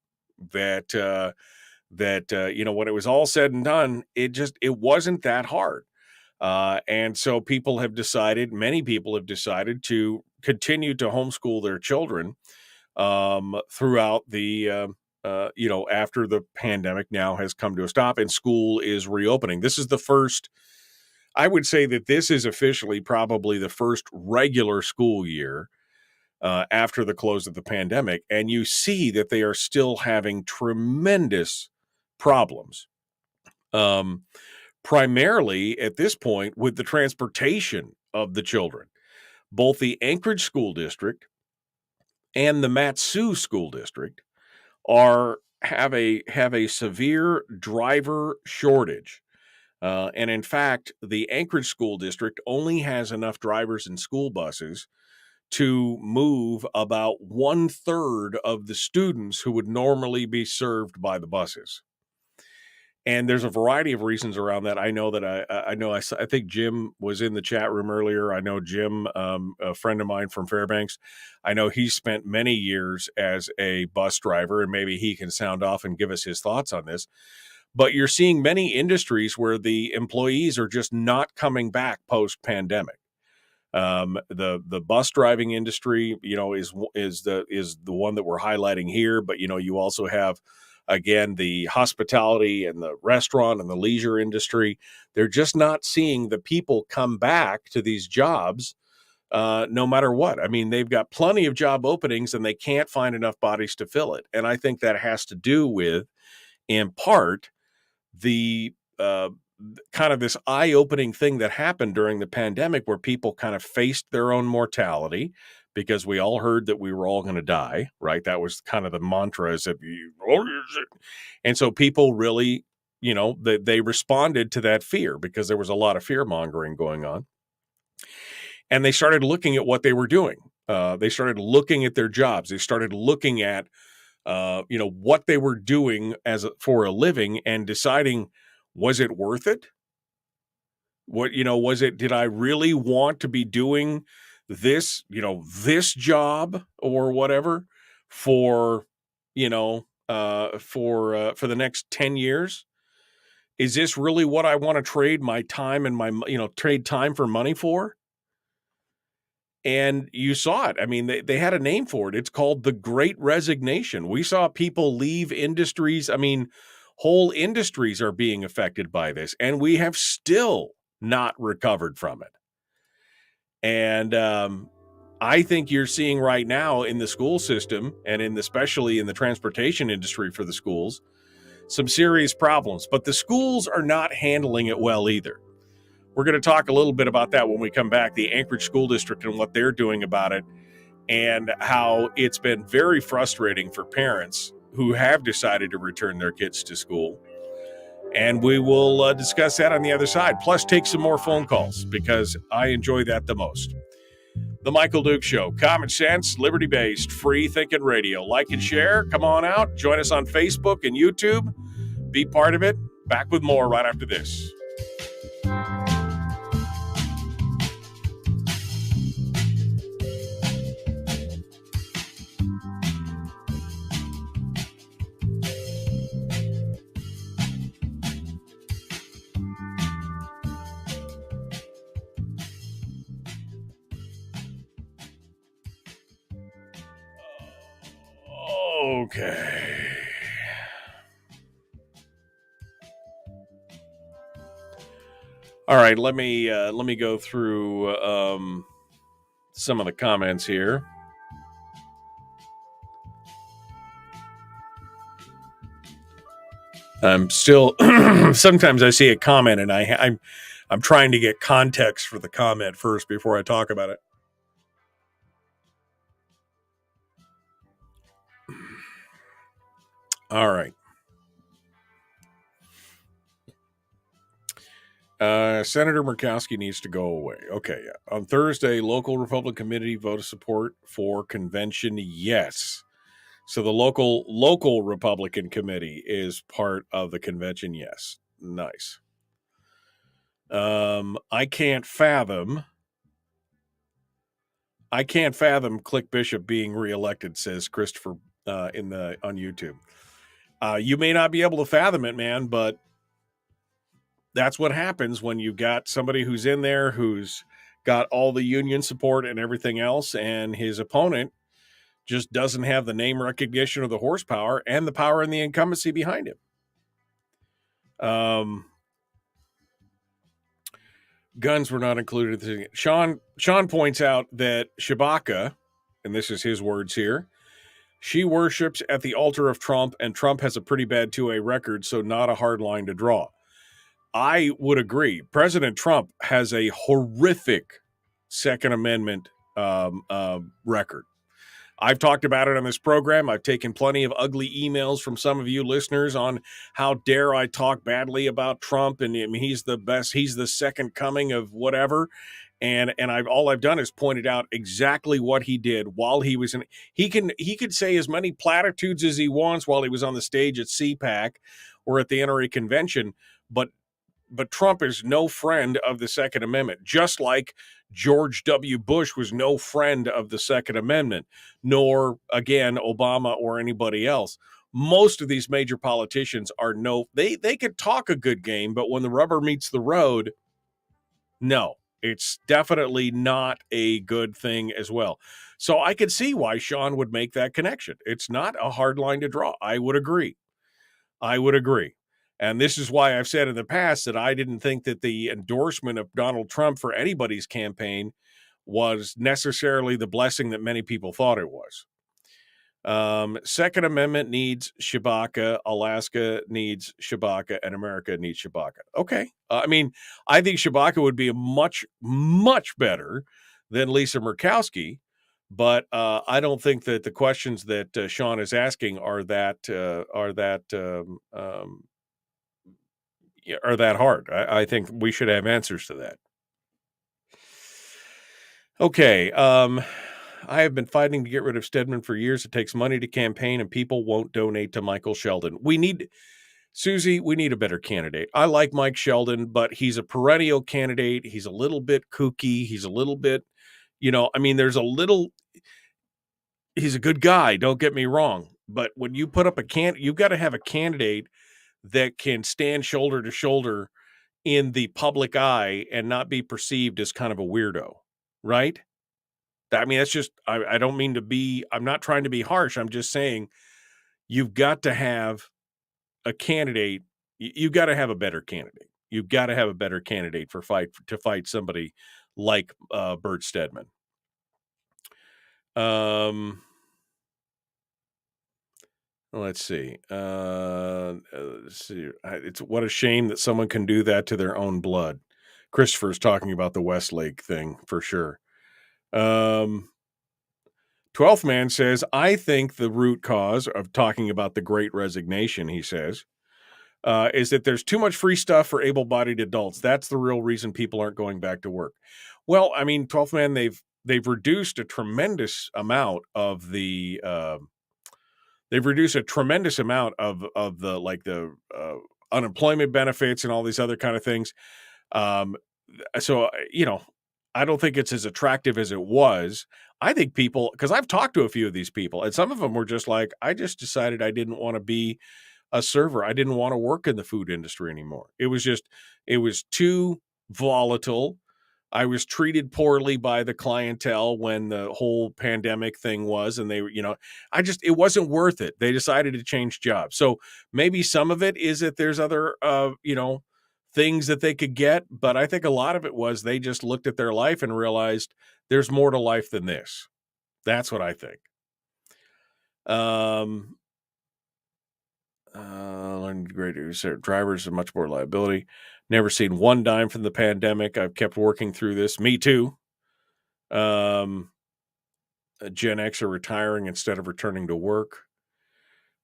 That when it was all said and done, it wasn't that hard. And so many people have decided to continue to homeschool their children throughout the, after the pandemic now has come to a stop and school is reopening. This is the first, I would say that this is officially probably the first regular school year after the close of the pandemic. And you see that they are still having tremendous problems. primarily at this point with the transportation of the children. Both the Anchorage School District and the Matsu School District have a severe driver shortage. And in fact, the Anchorage School District only has enough drivers and school buses to move about 1/3 of the students who would normally be served by the buses. And there's a variety of reasons around that. I know that I think Jim was in the chat room earlier. I know Jim, a friend of mine from Fairbanks. I know he spent many years as a bus driver, and maybe he can sound off and give us his thoughts on this. But you're seeing many industries where the employees are just not coming back post-pandemic. The bus driving industry, is the one that we're highlighting here. But you also have, again, the hospitality and the restaurant and the leisure industry. They're just not seeing the people come back to these jobs, no matter what. I mean, they've got plenty of job openings and they can't find enough bodies to fill it. And I think that has to do with, in part, the kind of this eye-opening thing that happened during the pandemic where people kind of faced their own mortality, because we all heard that we were all going to die, right? That was kind of the mantra, is that and so people really, they responded to that fear because there was a lot of fear-mongering going on. And they started looking at what they were doing. They started looking at their jobs. They started looking at what they were doing for a living and deciding, was it worth it? Did I really want to be doing this, this job or whatever for the next 10 years? Is this really what I want to trade my time and trade time for money for? And you saw it. I mean, they had a name for it. It's called the Great Resignation. We saw people leave industries. I mean, whole industries are being affected by this, and we have still not recovered from it. And I think you're seeing right now in the school system, and especially in the transportation industry for the schools, some serious problems. But the schools are not handling it well either. We're going to talk a little bit about that when we come back, the Anchorage School District and what they're doing about it, and how it's been very frustrating for parents who have decided to return their kids to school. And we will discuss that on the other side, plus take some more phone calls, because I enjoy that the most. The Michael Duke Show, common sense, liberty-based, free-thinking radio. Like and share. Come on out. Join us on Facebook and YouTube. Be part of it. Back with more right after this. Okay. All right, let me go through some of the comments here. I'm still sometimes I see a comment and I'm trying to get context for the comment first before I talk about it. All right. Senator Murkowski needs to go away. Okay. On Thursday, local Republican committee voted support for convention. Yes. So the local Republican committee is part of the convention. Yes. Nice. I can't fathom Click Bishop being reelected, says Christopher on YouTube. You may not be able to fathom it, man, but that's what happens when you've got somebody who's in there who's got all the union support and everything else, and his opponent just doesn't have the name recognition or the horsepower and the power and the incumbency behind him. Guns were not included. Sean points out that Shabaka, and this is his words here, she worships at the altar of Trump, and Trump has a pretty bad 2A record, so not a hard line to draw. I would agree. President Trump has a horrific Second Amendment record. I've talked about it on this program. I've taken plenty of ugly emails from some of you listeners on how dare I talk badly about Trump, and I mean, he's the best, he's the second coming of whatever. And all I've done is pointed out exactly what he did while he was in. He could say as many platitudes as he wants while he was on the stage at CPAC or at the NRA convention, but Trump is no friend of the Second Amendment, just like George W. Bush was no friend of the Second Amendment, nor, again, Obama or anybody else. Most of these major politicians are they could talk a good game, but when the rubber meets the road, no, it's definitely not a good thing as well. So I could see why Sean would make that connection. It's not a hard line to draw. I would agree. And this is why I've said in the past that I didn't think that the endorsement of Donald Trump for anybody's campaign was necessarily the blessing that many people thought it was. Second Amendment needs Shabaka, Alaska needs Shabaka, and America needs Shabaka. Okay. I mean, I think Shabaka would be much, much better than Lisa Murkowski, but I don't think that the questions that Sean is asking are that hard. I think we should have answers to that. Okay. I have been fighting to get rid of Stedman for years. It takes money to campaign and people won't donate to Michael Sheldon. Susie, we need a better candidate. I like Mike Sheldon, but he's a perennial candidate. He's a little bit kooky. He's a little bit, he's a good guy. Don't get me wrong. But when you put up you've got to have a candidate that can stand shoulder to shoulder in the public eye and not be perceived as kind of a weirdo, right? I mean, that's just, I don't mean to be, I'm not trying to be harsh. I'm just saying you've got to have a candidate. You've got to have a better candidate. You've got to have a better candidate to fight somebody like Bert Stedman. Let's see. It's what a shame that someone can do that to their own blood. Christopher's talking about the Westlake thing for sure. 12th Man says, I think the root cause of talking about the Great Resignation, he says, is that there's too much free stuff for able-bodied adults. That's the real reason people aren't going back to work. Well, I mean, 12th Man, they've reduced a tremendous amount of the unemployment benefits and all these other kind of things. So, I don't think it's as attractive as it was. I think people, because I've talked to a few of these people, and some of them were just like, I just decided I didn't want to be a server. I didn't want to work in the food industry anymore. It was too volatile. I was treated poorly by the clientele when the whole pandemic thing was, and they were, it wasn't worth it. They decided to change jobs. So maybe some of it is that there's other, things that they could get, but I think a lot of it was they just looked at their life and realized there's more to life than this. That's what I think. Learning great drivers are much more liability. Never seen one dime from the pandemic. I've kept working through this. Me too. Gen X are retiring instead of returning to work.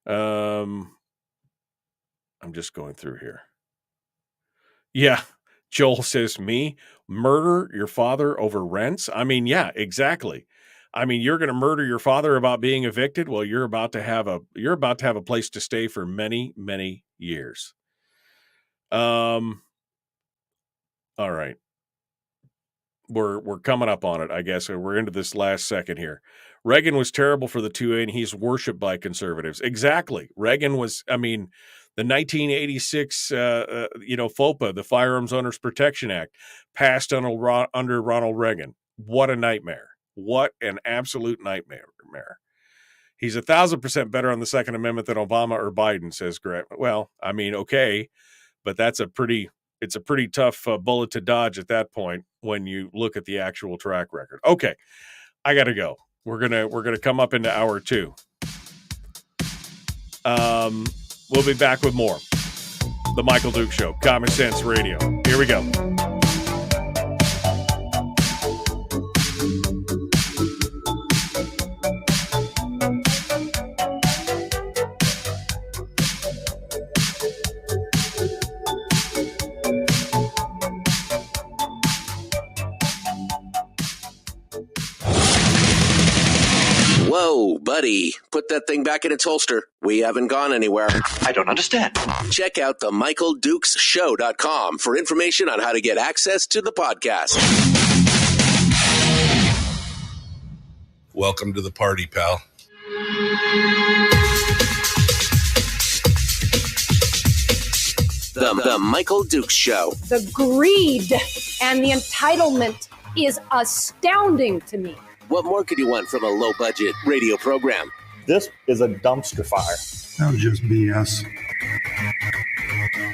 I'm just going through here. Yeah. Joel says, me murder your father over rents. I mean, yeah, exactly. I mean, you're going to murder your father about being evicted. Well, you're about to have a place to stay for many, many years. All right. We're coming up on it, I guess. We're into this last second here. Reagan was terrible for the 2A, and he's worshipped by conservatives. Exactly. Reagan was, the 1986, FOPA, the Firearms Owners Protection Act, passed under Ronald Reagan. What a nightmare. What an absolute nightmare. He's 1,000% better on the Second Amendment than Obama or Biden, says Grant. Well, okay, but it's a pretty tough bullet to dodge at that point when you look at the actual track record. Okay, I got to go. We're gonna come up into hour 2. We'll be back with more. The Michael Duke Show, Common Sense Radio. Here we go.
Whoa, buddy. Put that thing back in its holster. We haven't gone anywhere.
I don't understand.
Check out the MichaelDukesShow.com for information on how to get access to the podcast.
Welcome to the party, pal.
The Michael Dukes Show.
The greed and the entitlement is astounding to me.
What more could you want from a low-budget radio program?
This is a dumpster fire.
That was just BS.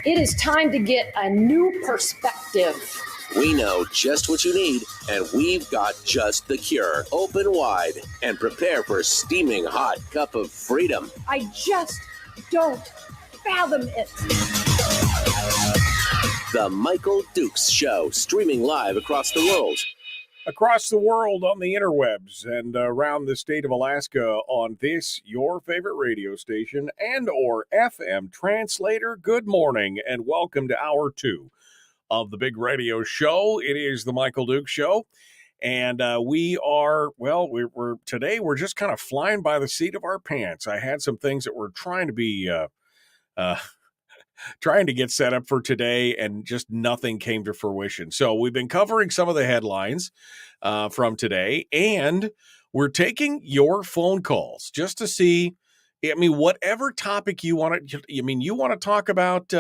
It is time to get a new perspective.
We know just what you need, and we've got just the cure. Open wide and prepare for a steaming hot cup of freedom.
I just don't fathom it.
The Michael Dukes Show, streaming live across the world.
Across the world on the interwebs and around the state of Alaska on this, your favorite radio station and or FM translator. Good morning and welcome to Hour 2 of the big radio show. It is the Michael Duke Show. And we are, well, today we're just kind of flying by the seat of our pants. I had some things that we're trying to be trying to get set up for today, and just nothing came to fruition. So we've been covering some of the headlines from today, and we're taking your phone calls just to see, I mean, whatever topic you want to, you want to talk about,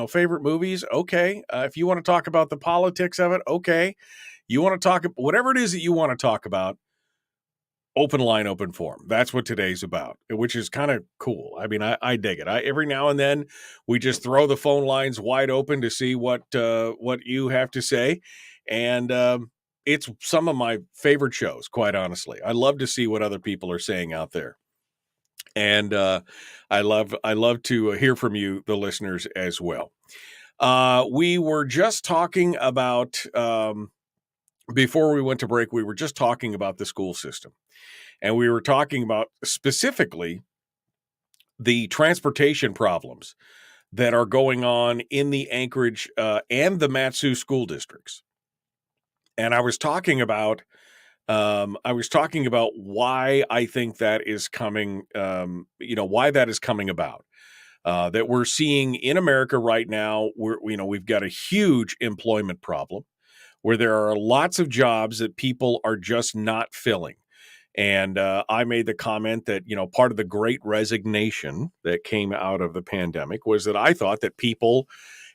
favorite movies. Okay. If you want to talk about the politics of it. Okay. You want to talk, whatever it is that you want to talk about. Open line, open forum. That's what today's about, which is kind of cool. I mean, I dig it. Every now and then we just throw the phone lines wide open to see what you have to say. And it's some of my favorite shows, quite honestly. I love to see what other people are saying out there. And I love to hear from you, the listeners, as well. We were just talking about, before we went to break, we were just talking about the school system. And we were talking about specifically the transportation problems that are going on in the Anchorage and the Mat-Su school districts. And I was talking about why I think that is coming, why that is coming about. That we're seeing in America right now, we've got a huge employment problem where there are lots of jobs that people are just not filling. And I made the comment that, part of the Great Resignation that came out of the pandemic was that I thought that people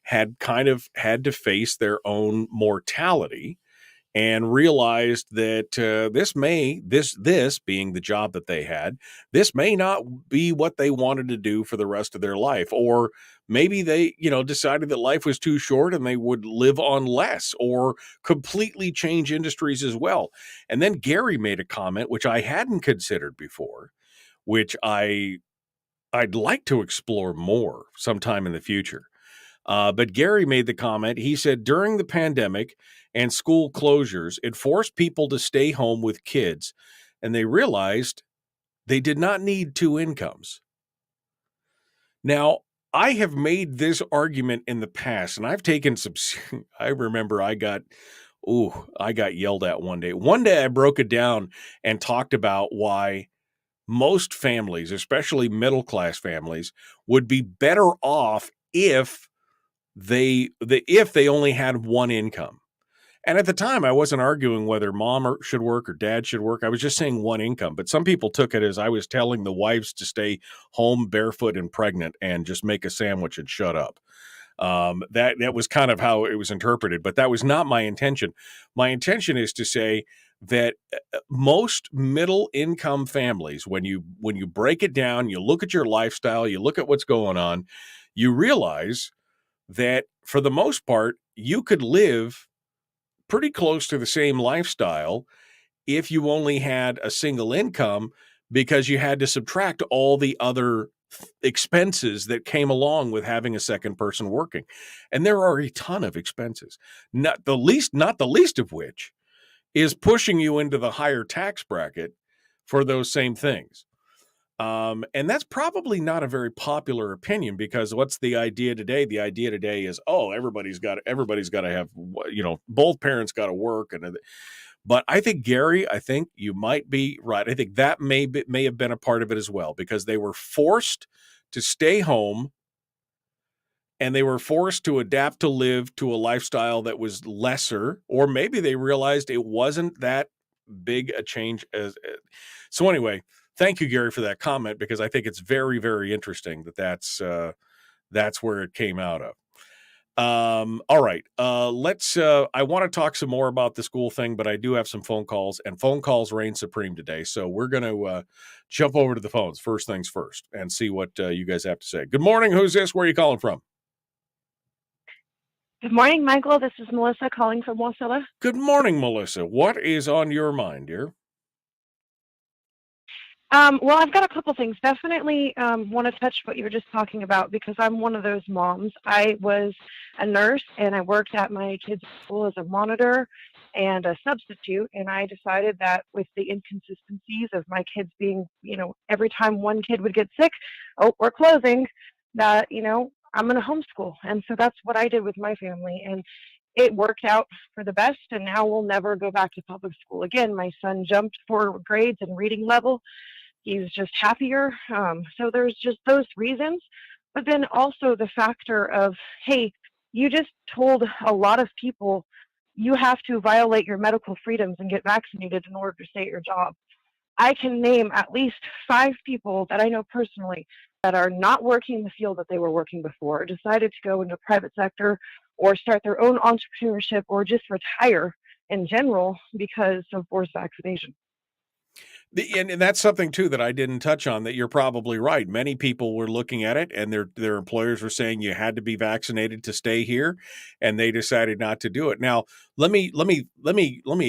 had kind of had to face their own mortality and realized that this being the job that they had, this may not be what they wanted to do for the rest of their life. Or maybe they, decided that life was too short and they would live on less or completely change industries as well. And then Gary made a comment, which I hadn't considered before, which I'd like to explore more sometime in the future. But Gary made the comment. He said, during the pandemic and school closures, it forced people to stay home with kids, and they realized they did not need two incomes. Now, I have made this argument in the past, and I've taken some, I remember I got yelled at one day. One day I broke it down and talked about why most families, especially middle-class families, would be better off if they only had one income. And at the time, I wasn't arguing whether mom should work or dad should work. I was just saying one income. But some people took it as I was telling the wives to stay home barefoot and pregnant and just make a sandwich and shut up. That was kind of how it was interpreted. But that was not my intention. My intention is to say that most middle income families, when you break it down, you look at your lifestyle, you look at what's going on, you realize that for the most part, you could live pretty close to the same lifestyle if you only had a single income, because you had to subtract all the other expenses that came along with having a second person working. And there are a ton of expenses, not the least of which is pushing you into the higher tax bracket for those same things. And that's probably not a very popular opinion, because what's the idea today? The idea today is, oh, everybody's got to have, both parents got to work. But I think, Gary, I think you might be right. I think that may have been a part of it as well, because they were forced to stay home and they were forced to adapt to live to a lifestyle that was lesser, or maybe they realized it wasn't that big a change so anyway, thank you, Gary, for that comment, because I think it's very, very interesting that's where it came out of. All right. Let's I want to talk some more about the school thing, but I do have some phone calls, and phone calls reign supreme today. So we're going to jump over to the phones first things first and see what you guys have to say. Good morning. Who's this? Where are you calling from?
Good morning, Michael. This is Melissa calling from Wasilla.
Good morning, Melissa. What is on your mind, dear?
Well, I've got a couple things. Definitely want to touch what you were just talking about, because I'm one of those moms. I was a nurse and I worked at my kids' school as a monitor and a substitute. And I decided that with the inconsistencies of my kids being, every time one kid would get sick, oh, we're closing, that, I'm going to homeschool. And so that's what I did with my family. And it worked out for the best. And now we'll never go back to public school again. My son jumped 4 grades in reading level. He's just happier. So there's just those reasons. But then also the factor of, hey, you just told a lot of people you have to violate your medical freedoms and get vaccinated in order to stay at your job. I can name at least 5 people that I know personally that are not working the field that they were working before, decided to go into the private sector or start their own entrepreneurship or just retire in general because of forced vaccination.
And that's something, too, that I didn't touch on, that you're probably right. Many people were looking at it and their employers were saying you had to be vaccinated to stay here, and they decided not to do it. Now, let me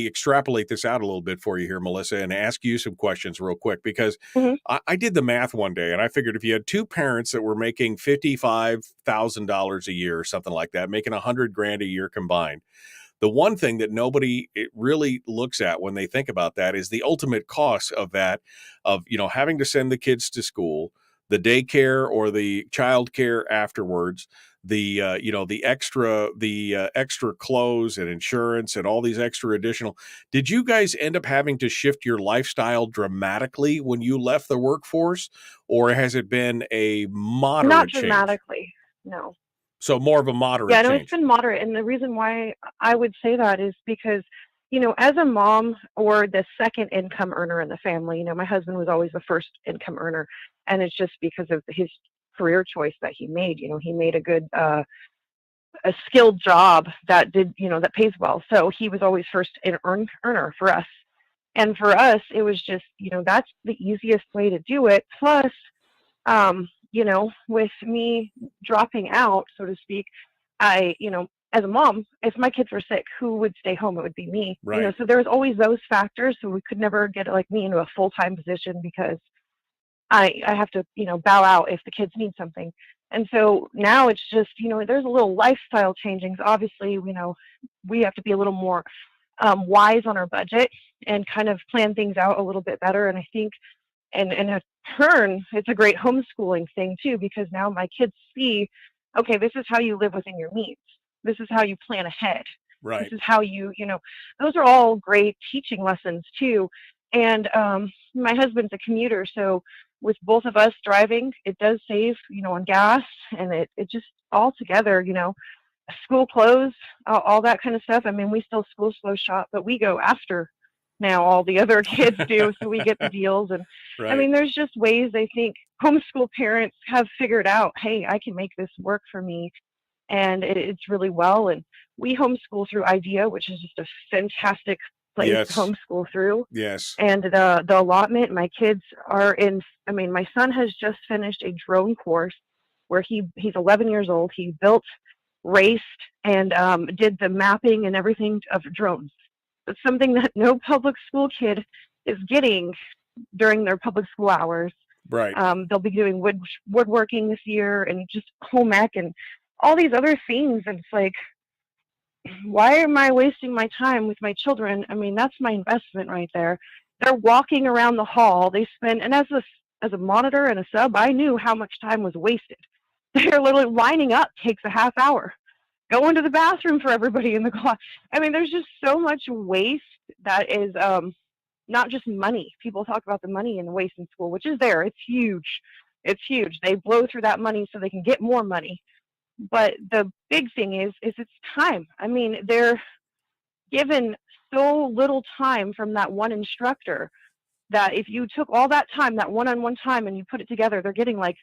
extrapolate this out a little bit for you here, Melissa, and ask you some questions real quick, because I did the math one day and I figured if you had 2 parents that were making $55,000 a year or something like that, making $100,000 a year combined, the one thing that nobody really looks at when they think about that is the ultimate cost of that, of, having to send the kids to school, the daycare or the childcare afterwards, the extra clothes and insurance and all these extra additional. Did you guys end up having to shift your lifestyle dramatically when you left the workforce, or has it been a moderate
Not
change?
dramatically, no.
So more of a moderate
Yeah, no,
change.
it's been moderate. And the reason why I would say that is because, as a mom or the second income earner in the family, my husband was always the first income earner. And it's just because of his career choice that he made. He made a good, a skilled job that did, that pays well. So he was always first earner for us. And for us, it was just, that's the easiest way to do it. Plus, with me dropping out, so to speak, I, as a mom, if my kids were sick, who would stay home? It would be me.
Right.
So there's always those factors. So we could never get me into a full-time position because I have to, bow out if the kids need something. And so now it's just, there's a little lifestyle changing. Obviously, we have to be a little more wise on our budget and kind of plan things out a little bit better. And I think, and in a turn, it's a great homeschooling thing too, because now my kids see, okay, this is how you live within your means. This is how you plan ahead.
Right.
This is how you, those are all great teaching lessons too. And my husband's a commuter, so with both of us driving, it does save, on gas, and it just all together, school clothes, all that kind of stuff. I mean, we still school slow shop, but we go after now all the other kids do, so we get the deals. And
Right.
I mean, there's just ways I think homeschool parents have figured out, hey, I can make this work for me, and it's really well. And we homeschool through IDEA, which is just a fantastic place
Yes.
to homeschool through.
Yes.
And the allotment, my kids are in, my son has just finished a drone course where he's 11 years old. He built, raced, and did the mapping and everything of drones. It's something that no public school kid is getting during their public school hours.
Right.
They'll be doing woodworking this year and just home ec and all these other things. And it's like, why am I wasting my time with my children? I mean, that's my investment right there. They're walking around the hall. They spend, and as a monitor and a sub, I knew how much time was wasted. They're literally lining up takes a half hour. Going to the bathroom for everybody in the class. I mean, there's just so much waste that is not just money. People talk about the money and the waste in school, which is there. It's huge. It's huge. They blow through that money so they can get more money. But the big thing is it's time. I mean, they're given so little time from that one instructor that if you took all that time, that one-on-one time, and you put it together, they're getting like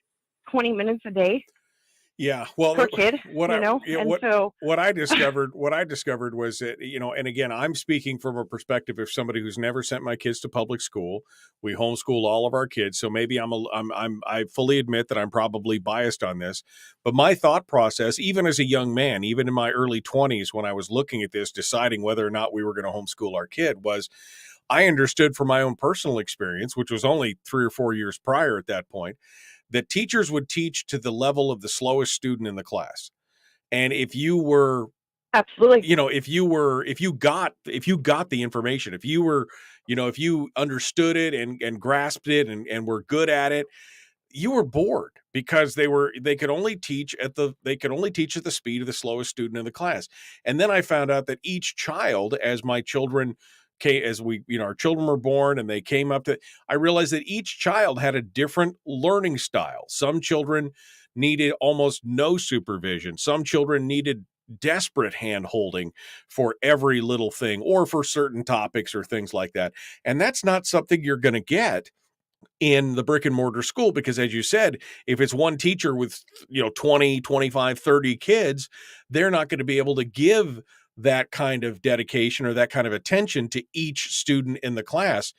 20 minutes a day.
Yeah, well,
per kid,
what I discovered was that, and again, I'm speaking from a perspective of somebody who's never sent my kids to public school. We homeschool all of our kids, so maybe I fully admit that I'm probably biased on this. But my thought process, even as a young man, even in my early 20s, when I was looking at this, deciding whether or not we were going to homeschool our kid, was I understood from my own personal experience, which was only 3 or 4 years prior at that point, that teachers would teach to the level of the slowest student in the class. And if you were
absolutely,
if you got the information, if you understood it and grasped it and were good at it, you were bored because they could only teach at the speed of the slowest student in the class. And then I found out that each child, as my children our children were born and they came up to, I realized that each child had a different learning style. Some children needed almost no supervision. Some children needed desperate hand holding for every little thing or for certain topics or things like that. And that's not something you're going to get in the brick and mortar school, because as you said, if it's one teacher with 20, 25, 30 kids, they're not going to be able to give that kind of dedication or that kind of attention to each student in the class.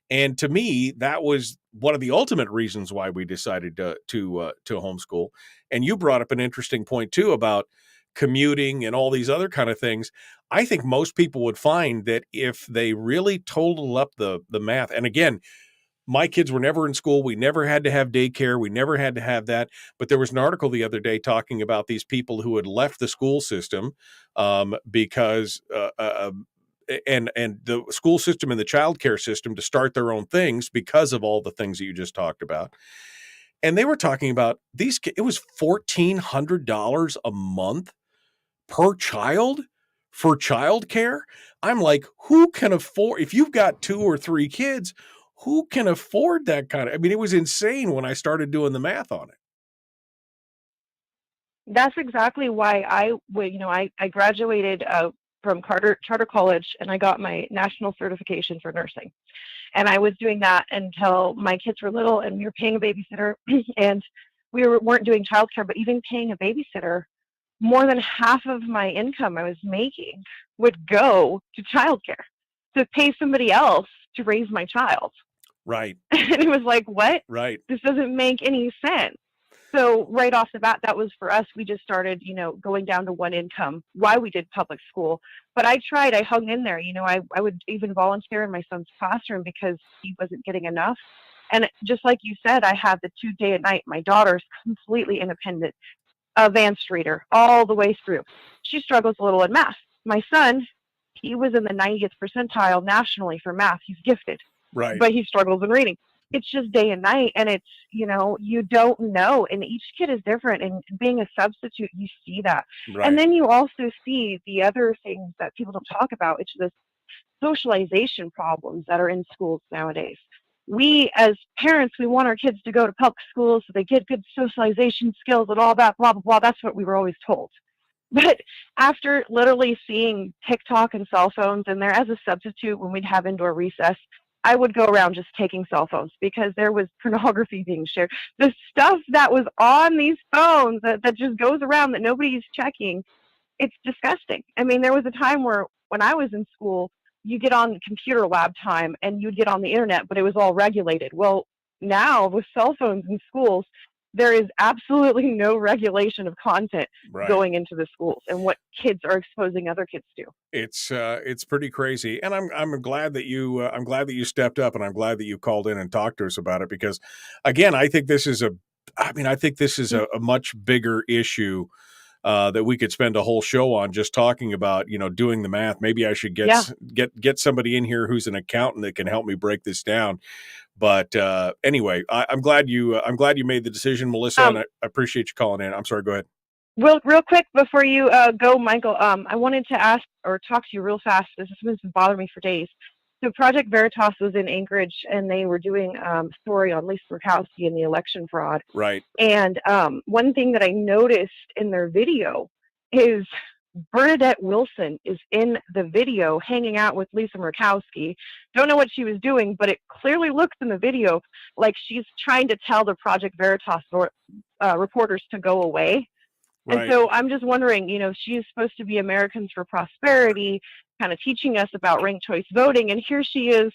And to me, that was one of the ultimate reasons why we decided to homeschool. And you brought up an interesting point too about commuting and all these other kind of things. I think most people would find that if they really total up the math, and again, my kids were never in school. We never had to have daycare. We never had to have that. But there was an article the other day talking about these people who had left the school system because and the school system and the childcare system to start their own things because of all the things that you just talked about. And they were talking about it was $1,400 a month per child for childcare. I'm like, who can afford, if you've got 2 or 3 kids, who can afford that kind of, I mean, it was insane when I started doing the math on it.
That's exactly why I graduated from Charter College, and I got my national certification for nursing. And I was doing that until my kids were little, and we were paying a babysitter, and we weren't doing childcare, but even paying a babysitter, more than half of my income I was making would go to childcare, to pay somebody else to raise my child.
Right.
And it was like, what?
Right.
This doesn't make any sense. So right off the bat, that was for us. We just started, going down to one income while we did public school. But I hung in there. I would even volunteer in my son's classroom because he wasn't getting enough. And just like you said, I have the 2 day and night. My daughter's completely independent, advanced reader all the way through. She struggles a little in math. My son, he was in the 90th percentile nationally for math. He's gifted.
Right.
But he struggles in reading. It's just day and night, and it's, you don't know, and each kid is different, and being a substitute, you see that. Right. And then you also see the other things that people don't talk about, which is the socialization problems that are in schools nowadays. We, as parents, we want our kids to go to public schools so they get good socialization skills and all that, blah, blah, blah. That's what we were always told. But after literally seeing TikTok and cell phones in there as a substitute when we'd have indoor recess, I would go around just taking cell phones because there was pornography being shared. The stuff that was on these phones that just goes around that nobody's checking, it's disgusting. I mean, there was a time where when I was in school, you get on computer lab time and you'd get on the internet, but it was all regulated. Well, now with cell phones in schools, there is absolutely no regulation of content
Right.
going into the schools and what kids are exposing other kids to.
It's pretty crazy, and I'm glad that you stepped up, and I'm glad that you called in and talked to us about it, because again, I think this is a much bigger issue that we could spend a whole show on, just talking about, doing the math. Maybe I should get somebody in here who's an accountant that can help me break this down. But anyway, I'm glad you made the decision, Melissa, and I appreciate you calling in. I'm sorry, go ahead.
Real quick before you go, Michael, I wanted to ask or talk to you real fast. This has been bothering me for days. So Project Veritas was in Anchorage, and they were doing a story on Lisa Murkowski and the election fraud.
Right.
And one thing that I noticed in their video is Bernadette Wilson is in the video hanging out with Lisa Murkowski. Don't know what she was doing, but it clearly looks in the video like she's trying to tell the Project Veritas reporters to go away.
Right.
And so I'm just wondering, she's supposed to be Americans for Prosperity, kind of teaching us about ranked choice voting, and here she is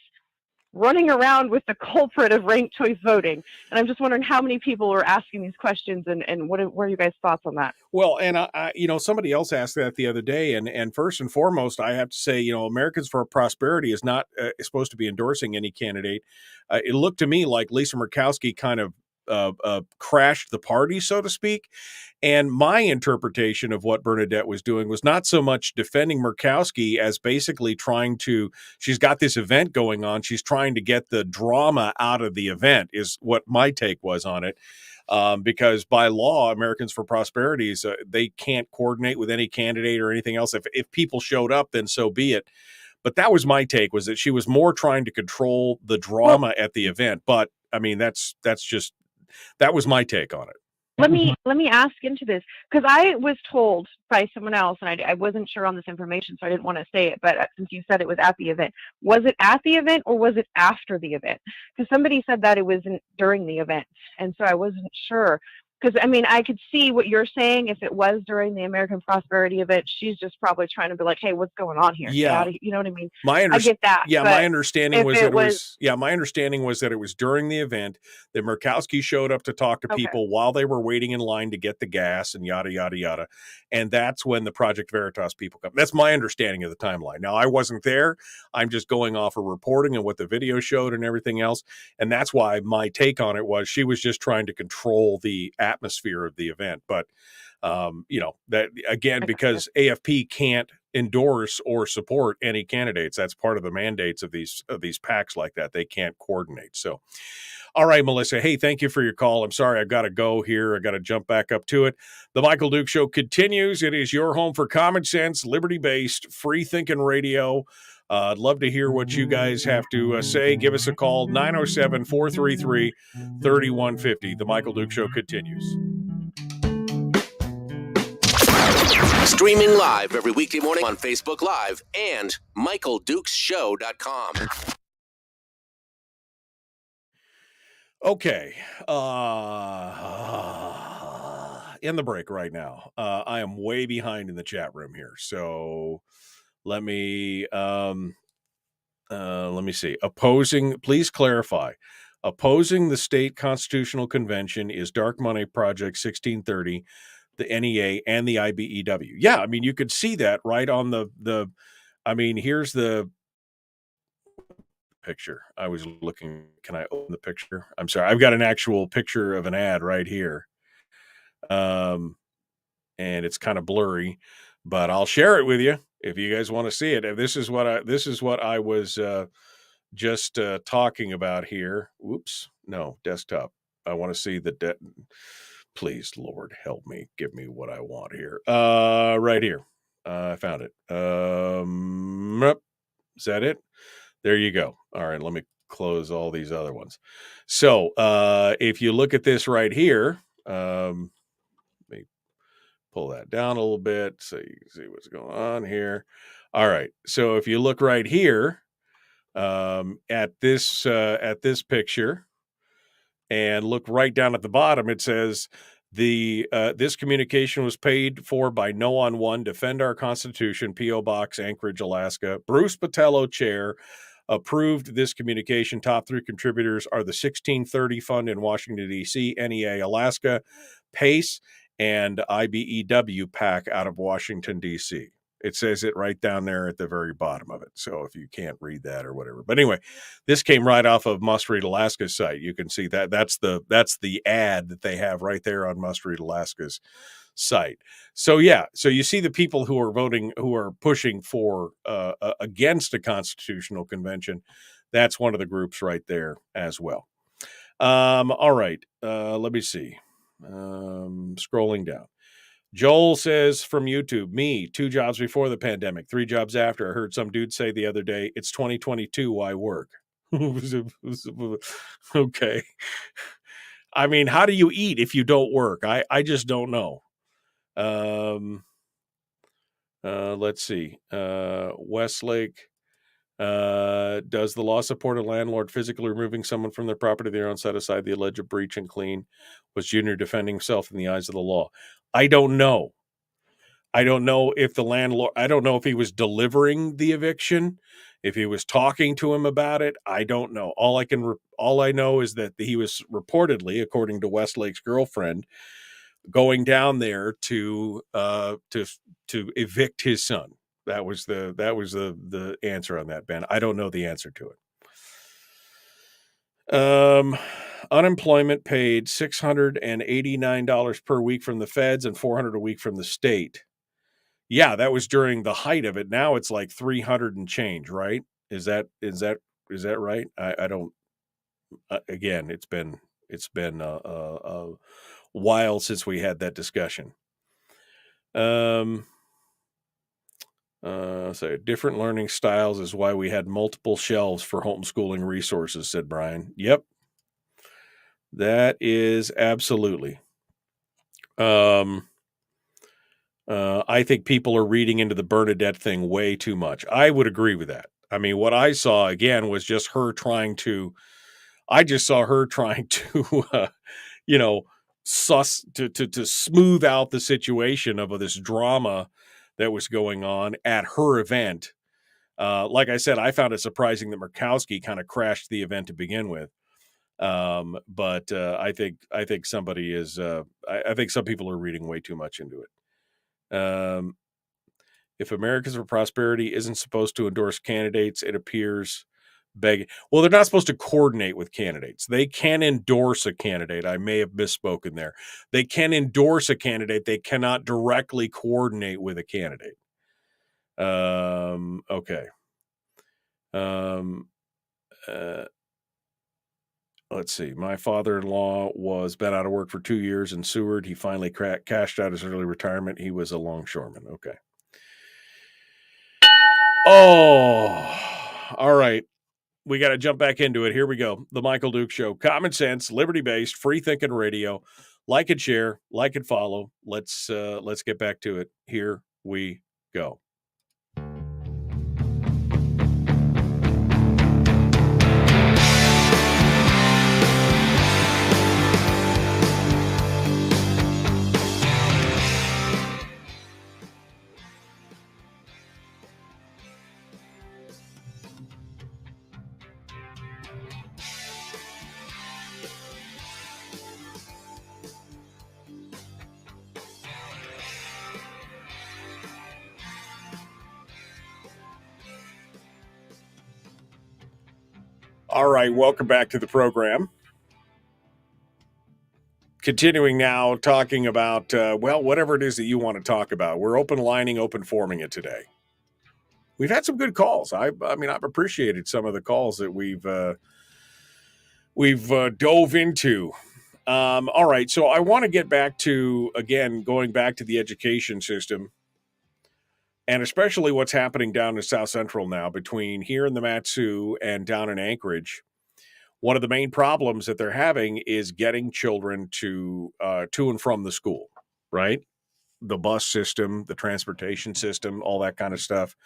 running around with the culprit of ranked choice voting. And I'm just wondering how many people are asking these questions, and what are you guys' thoughts on that?
Well, and I somebody else asked that the other day, and first and foremost, I have to say, Americans for Prosperity is not supposed to be endorsing any candidate. It looked to me like Lisa Murkowski kind of crashed the party, so to speak. And my interpretation of what Bernadette was doing was not so much defending Murkowski as basically she's got this event going on. She's trying to get the drama out of the event, is what my take was on it. Because by law, Americans for Prosperity, they can't coordinate with any candidate or anything else. If people showed up, then so be it. But that was my take, was that she was more trying to control the drama at the event. But I mean, that was my take on it.
Let me ask into this, because I was told by someone else, and I wasn't sure on this information, so I didn't want to say it, but since you said it was at the event, was it at the event or was it after the event? Because somebody said that it was during the event, and so I wasn't sure. Because, I mean, I could see what you're saying. If it was during the American Prosperity event, she's just probably trying to be like, hey, what's going on here?
Yeah.
You know what I mean?
I
get that.
Yeah, my understanding was that it was during the event that Murkowski showed up to talk to people while they were waiting in line to get the gas and yada, yada, yada. And that's when the Project Veritas people come. That's my understanding of the timeline. Now, I wasn't there. I'm just going off of reporting and what the video showed and everything else. And that's why my take on it was she was just trying to control the atmosphere of the event. But that again, because AFP can't endorse or support any candidates, that's part of the mandates of these PACs like that. They can't coordinate. So all right, Melissa, hey, thank you for your call. I'm sorry, I've got to go here. I got to jump back up to it. The Michael Duke Show continues. It is your home for common sense, liberty-based, free-thinking radio. I'd love to hear what you guys have to say. Give us a call, 907-433-3150. The Michael Duke Show continues.
Streaming live every weekday morning on Facebook Live and MichaelDukesShow.com.
Okay. In the break right now. I am way behind in the chat room here. So let me see. Please clarify. Opposing the state constitutional convention is Dark Money Project 1630, the NEA, and the IBEW. Yeah, I mean, you could see that right on here's the picture. I was looking. Can I open the picture? I'm sorry. I've got an actual picture of an ad right here. And it's kind of blurry, but I'll share it with you if you guys want to see it. This is what I was just talking about here. Oops. No, desktop. I want to see the please, Lord, help me. Give me what I want here. Right here. I found it. Is that it? There you go. All right, let me close all these other ones. So if you look at this right here, let me pull that down a little bit so you can see what's going on here. All right. So if you look right here at this picture and look right down at the bottom, it says this communication was paid for by No on One, Defend Our Constitution, P.O. Box, Anchorage, Alaska. Bruce Patello, Chair. approved this communication. Top 3 contributors are the 1630 Fund in Washington, D.C., NEA Alaska, PACE, and IBEW PAC out of Washington, D.C. It says it right down there at the very bottom of it. So if you can't read that or whatever. But anyway, this came right off of Must Read Alaska's site. You can see that that's the ad that they have right there on Must Read Alaska's site. So yeah, so you see the people who are voting, who are pushing for against a constitutional convention. That's one of the groups right there as well. All right, let me see. Scrolling down. Joel says from YouTube, me, 2 jobs before the pandemic, 3 jobs after. I heard some dude say the other day, it's 2022, why work? Okay. I mean, how do you eat if you don't work? I just don't know. Let's see. Westlake. Does the law support a landlord physically removing someone from their property they own, set aside the alleged breach and clean? Was Junior defending himself in the eyes of the law? I don't know. I don't know if the landlord, I don't know if he was delivering the eviction, if he was talking to him about it. I don't know. All I know is that he was reportedly, according to Westlake's girlfriend, going down there to evict his son. That was the answer on that, Ben. I don't know the answer to it. Unemployment paid $689 per week from the feds and $400 a week from the state. Yeah, that was during the height of it. Now it's like 300 and change, right? Is that right? I don't. Again, it's been a while since we had that discussion. So different learning styles is why we had multiple shelves for homeschooling resources, said Brian. Yep. That is absolutely. I think people are reading into the Bernadette thing way too much. I would agree with that. I mean, what I saw again was just her trying to, to smooth out the situation of this drama that was going on at her event. Like I said, I found it surprising that Murkowski kind of crashed the event to begin with. But I think somebody is, I think some people are reading way too much into it. If Americans for Prosperity isn't supposed to endorse candidates, it appears begging. Well, they're not supposed to coordinate with candidates. They can endorse a candidate. I may have misspoken there. They can endorse a candidate. They cannot directly coordinate with a candidate. Okay. Let's see. My father-in-law was been out of work for 2 years in Seward. He finally cashed out his early retirement. He was a longshoreman. Okay. Oh, all right. We got to jump back into it. Here we go. The Michael Duke Show. Common sense, liberty-based, free-thinking radio. Like and share, like and follow. Let's get back to it. Here we go. All right, welcome back to the program. Continuing now, talking about, whatever it is that you want to talk about. We're open lining, open forming it today. We've had some good calls. I've appreciated some of the calls that we've dove into. All right, so I want to get back to, again, going back to the education system, and especially what's happening down in South Central now between here in the Mat-Su and down in Anchorage. One of the main problems that they're having is getting children to and from the school, right? The bus system, the transportation system, all that kind of stuff.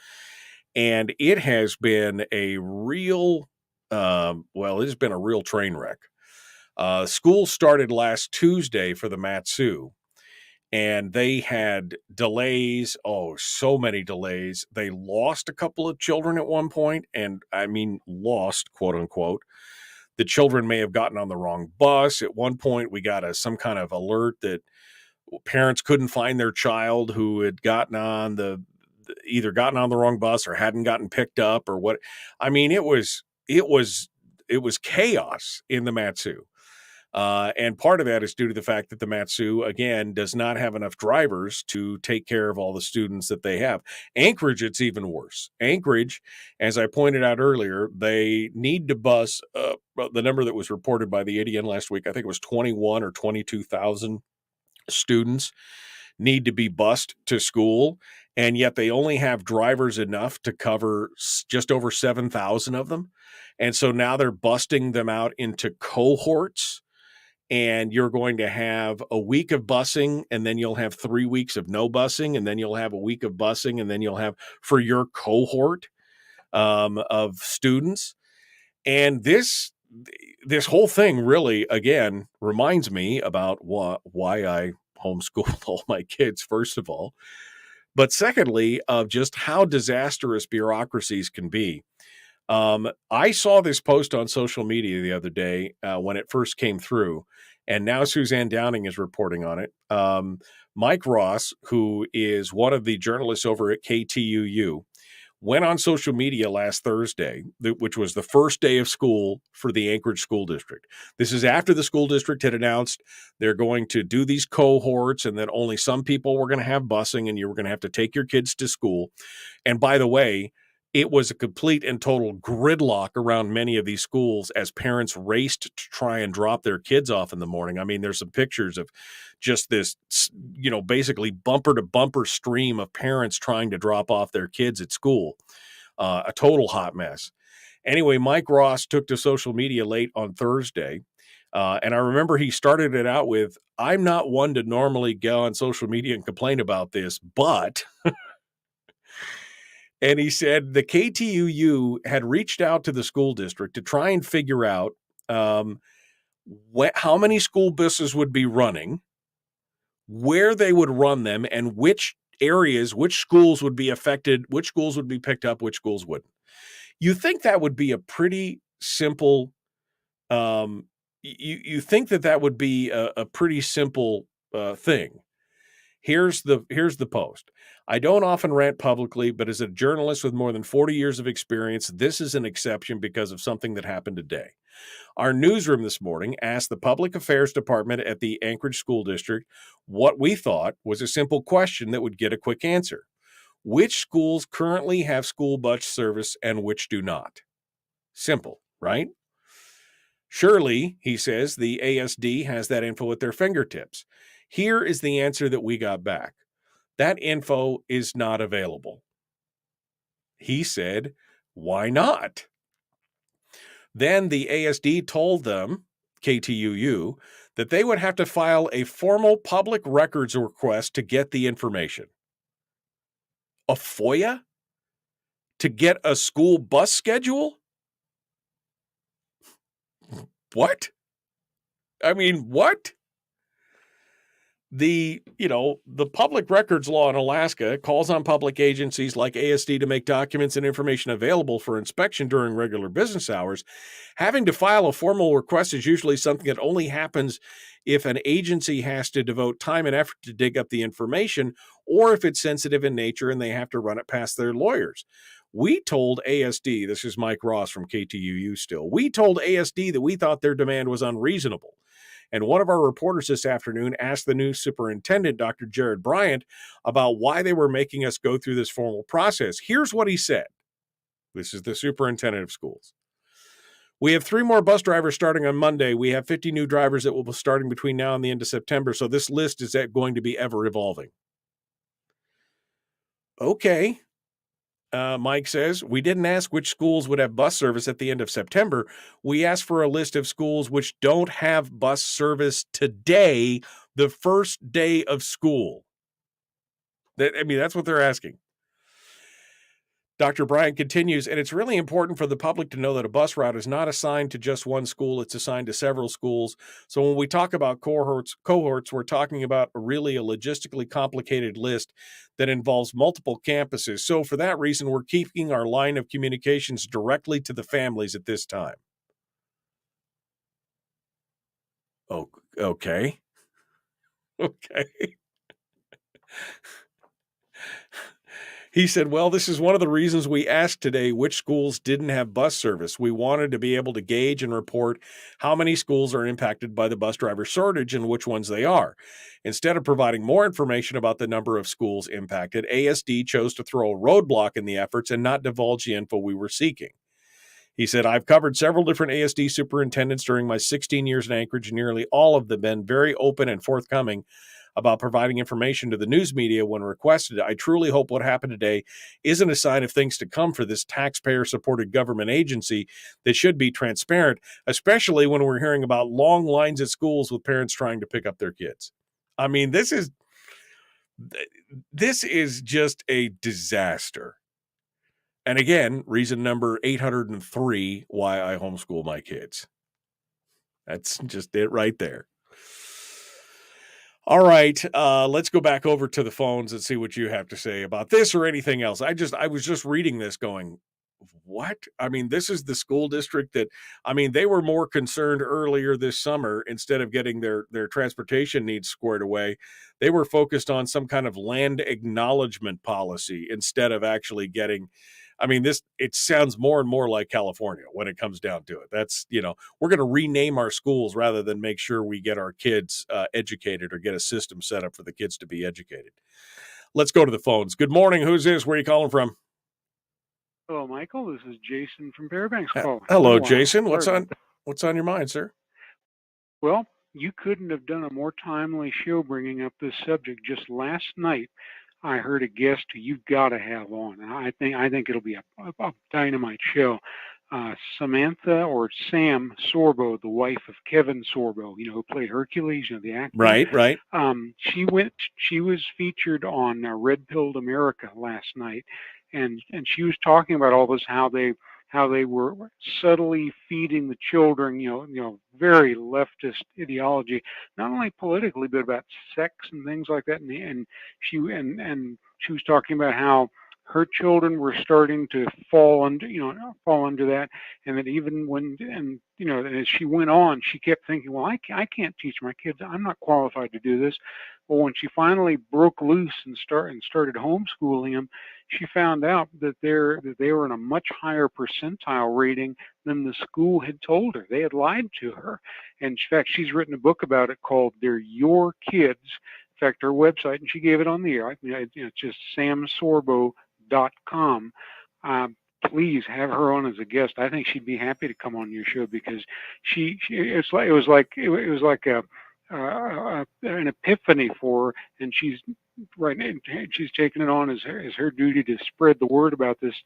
And it has been a real, it has been a real train wreck. School started last Tuesday for the Mat-Su. and they had delays. Oh, so many delays. They lost a couple of children at one point, and I mean lost, quote unquote. The children may have gotten on the wrong bus. At one point, we got some kind of alert that parents couldn't find their child who had gotten on either gotten on the wrong bus or hadn't gotten picked up or what. I mean, it was chaos in the Matsu. And part of that is due to the fact that the Matsu, again, does not have enough drivers to take care of all the students that they have. Anchorage, it's even worse. Anchorage, as I pointed out earlier, they need to bus the number that was reported by the ADN last week. I think it was 21 or 22,000 students need to be bused to school, and yet they only have drivers enough to cover just over 7,000 of them. And so now they're busting them out into cohorts, and you're going to have a week of busing, and then you'll have 3 weeks of no busing, and then you'll have a week of busing, and then you'll have for your cohort of students. And this whole thing really, again, reminds me about why I homeschooled all my kids, first of all, but secondly, of just how disastrous bureaucracies can be. I saw this post on social media the other day when it first came through, and now Suzanne Downing is reporting on it. Mike Ross, who is one of the journalists over at KTUU, went on social media last Thursday, which was the first day of school for the Anchorage School District. This is after the school district had announced they're going to do these cohorts and that only some people were going to have busing and you were going to have to take your kids to school. And by the way, it was a complete and total gridlock around many of these schools as parents raced to try and drop their kids off in the morning. I mean, there's some pictures of just this, basically bumper to bumper stream of parents trying to drop off their kids at school. A total hot mess. Anyway, Mike Ross took to social media late on Thursday. And I remember he started it out with, I'm not one to normally go on social media and complain about this, but... And he said the KTUU had reached out to the school district to try and figure out how many school buses would be running, where they would run them, and which areas, which schools would be affected, which schools would be picked up, which schools wouldn't. You think that would be a pretty simple, you think that would be a pretty simple thing. Here's the post. I don't often rant publicly, but as a journalist with more than 40 years of experience, this is an exception because of something that happened today. Our newsroom this morning asked the Public Affairs Department at the Anchorage School District what we thought was a simple question that would get a quick answer. Which schools currently have school bus service and which do not? Simple, right? Surely, he says, the ASD has that info at their fingertips. Here is the answer that we got back. That info is not available. He said, why not? Then the ASD told them, KTUU, that they would have to file a formal public records request to get the information. A FOIA? To get a school bus schedule? What? I mean, what? The public records law in Alaska calls on public agencies like ASD to make documents and information available for inspection during regular business hours. Having to file a formal request is usually something that only happens if an agency has to devote time and effort to dig up the information, or if it's sensitive in nature and they have to run it past their lawyers. We told ASD, this is Mike Ross from KTUU still, we told ASD that we thought their demand was unreasonable. And one of our reporters this afternoon asked the new superintendent, Dr. Jared Bryant, about why they were making us go through this formal process. Here's what he said. This is the superintendent of schools. We have 3 more bus drivers starting on Monday. We have 50 new drivers that will be starting between now and the end of September. So this list is going to be ever evolving. Okay. Mike says, we didn't ask which schools would have bus service at the end of September. We asked for a list of schools which don't have bus service today, the first day of school. That's what they're asking. Dr. Bryant continues, and it's really important for the public to know that a bus route is not assigned to just one school. It's assigned to several schools. So when we talk about cohorts, we're talking about really a logistically complicated list that involves multiple campuses. So for that reason, we're keeping our line of communications directly to the families at this time. Oh, okay. Okay. He said, well, this is one of the reasons we asked today which schools didn't have bus service. We wanted to be able to gauge and report how many schools are impacted by the bus driver shortage and which ones they are. Instead of providing more information about the number of schools impacted, ASD chose to throw a roadblock in the efforts and not divulge the info we were seeking. He said, I've covered several different ASD superintendents during my 16 years in Anchorage, and nearly all of them been very open and forthcoming about providing information to the news media when requested. I truly hope what happened today isn't a sign of things to come for this taxpayer-supported government agency that should be transparent, especially when we're hearing about long lines at schools with parents trying to pick up their kids. I mean, this is just a disaster. And again, reason number 803 why I homeschool my kids. That's just it right there. All right, let's go back over to the phones and see what you have to say about this or anything else. I was just reading this going, what? I mean, this is the school district that, I mean, they were more concerned earlier this summer, instead of getting their transportation needs squared away, they were focused on some kind of land acknowledgement policy instead of actually getting, I mean, it sounds more and more like California when it comes down to it. That's, we're going to rename our schools rather than make sure we get our kids educated or get a system set up for the kids to be educated. Let's go to the phones. Good morning. Who's this? Where are you calling from?
Hello, Michael. This is Jason from Fairbanks.
Hello, Jason. What's on your mind, sir?
Well, you couldn't have done a more timely show bringing up this subject. Just last night, I heard a guest who you've got to have on, and I think it'll be a dynamite show. Samantha or Sam Sorbo, the wife of Kevin Sorbo, who played Hercules, the actor.
Right.
She was featured on Red Pilled America last night, and she was talking about all this, how they were subtly feeding the children, very leftist ideology, not only politically but about sex and things like that. And she was talking about how her children were starting to fall under that, and that even and as she went on, she kept thinking, well, I can't teach my kids. I'm not qualified to do this. Well, when she finally broke loose and started homeschooling them, she found out that they were in a much higher percentile rating than the school had told her. They had lied to her. And in fact, she's written a book about it called "They're Your Kids." In fact, her website, and she gave it on the air. It's just samsorbo.com. Please have her on as a guest. I think she'd be happy to come on your show, because it was like an epiphany for her, and she's taken it on as her duty to spread the word about this